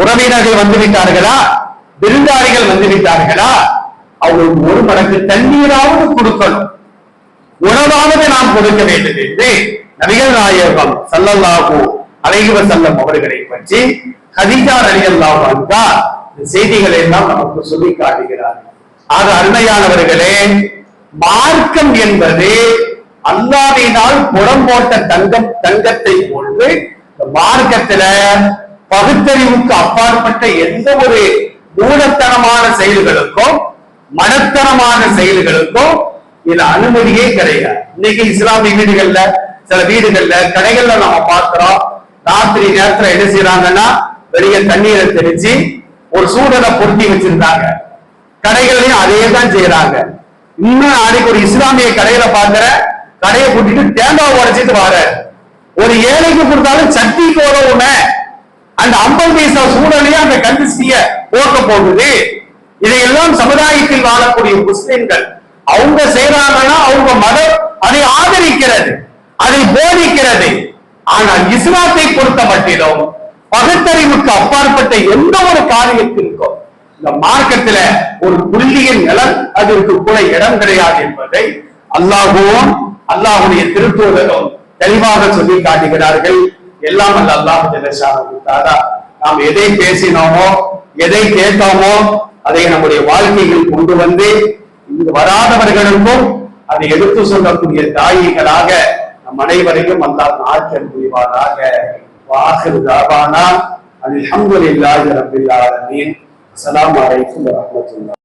S1: உறவினர்கள் வந்துவிட்டார்களா, விருந்தாளிகள் வந்துவிட்டார்களா, அவங்களுக்கு 1 மடங்கு தண்ணீராவது கொடுக்கணும், உணவாவது நாம் கொடுக்க வேண்டும் என்று நபிகள் நாயகம் ஸல்லல்லாஹு அலைஹி வஸல்லம் அவர்களை பற்றி கதீஜா ரலியல்லாஹு அன்ஹா இந்த செய்திகளை எல்லாம் நமக்கு சொல்லி காட்டுகிறார். ஆக அருமையானவர்களே, மார்க்கம் என்பது அல்லாஹ்வினால் புறம் போட்ட தங்கத்தை போன்று மார்க்கத்துல பகுத்தறிவுக்கு அப்பாற்பட்ட எந்த ஒரு மூலத்தனமான செயல்களுக்கும் மனத்தனமான செயல்களுக்கும் இதுல அனுமதியே கிடையாது. இன்னைக்கு இஸ்லாமிய வீடுகள்ல, சில வீடுகள்ல, கடைகள்ல நம்ம பார்க்கிறோம், ராத்திரி நேரத்துல என்ன செய்யறாங்கன்னா வெளியே தண்ணீரை தெளிச்சு ஒரு சூழலை பொருத்தி வச்சிருந்தாங்க. கடைகள்லயும் அதே தான் செய்யறாங்க. இன்னும் நாளைக்கு ஒரு இஸ்லாமிய கடையில பாக்குற, கடையை கூட்டிட்டு தேங்காய் உடைச்சிட்டு வர, ஒரு ஏழைக்கு கொடுத்தாலும் சட்டிக்கு உதவுமே, அந்த 50 பைசா சூழலையே அந்த கந்திஸ்திய போக்க போகுது. இதையெல்லாம் சமுதாயத்தில் வாழக்கூடிய முஸ்லிம்கள் அவங்க செய்யறாங்கன்னா அவங்க மதம் அதை ஆதரிக்கிறது, அதை போதிக்கிறது. ஆனால் இஸ்லாத்தை பொறுத்த மட்டிலும் பகுத்தறிவுக்கு அப்பாற்பட்ட எந்த ஒரு காரியத்திற்கும் இந்த மார்க்கத்துல ஒரு புள்ளியின் நிலம் அதற்கு கூட இடம் கிடையாது என்பதை அல்லாஹுவும் அல்லாஹுடைய திருத்தூதரும் தெளிவாக சொல்லி காட்டுகிறார்கள். எல்லாம் அல்ல அல்லாஹ் ஜல்லஷானஹு தஆலா நாம் எதை பேசினோமோ எதை கேட்டோமோ அதை நம்முடைய வாழ்க்கையில் கொண்டு வந்து இங்கு வராதவர்களுக்கும் அதை எடுத்து சொல்லக்கூடிய தாயிகளாக நம் அனைவரையும் அல்லாஹ் ஆற்றல் புரிவாராக. வாஹிரு தாவானா அல்ஹம்துலில்லாஹி ரப்பில் ஆலமீன். அஸ்ஸலாமு அலைக்கும் வரஹ்மத்துல்லாஹி.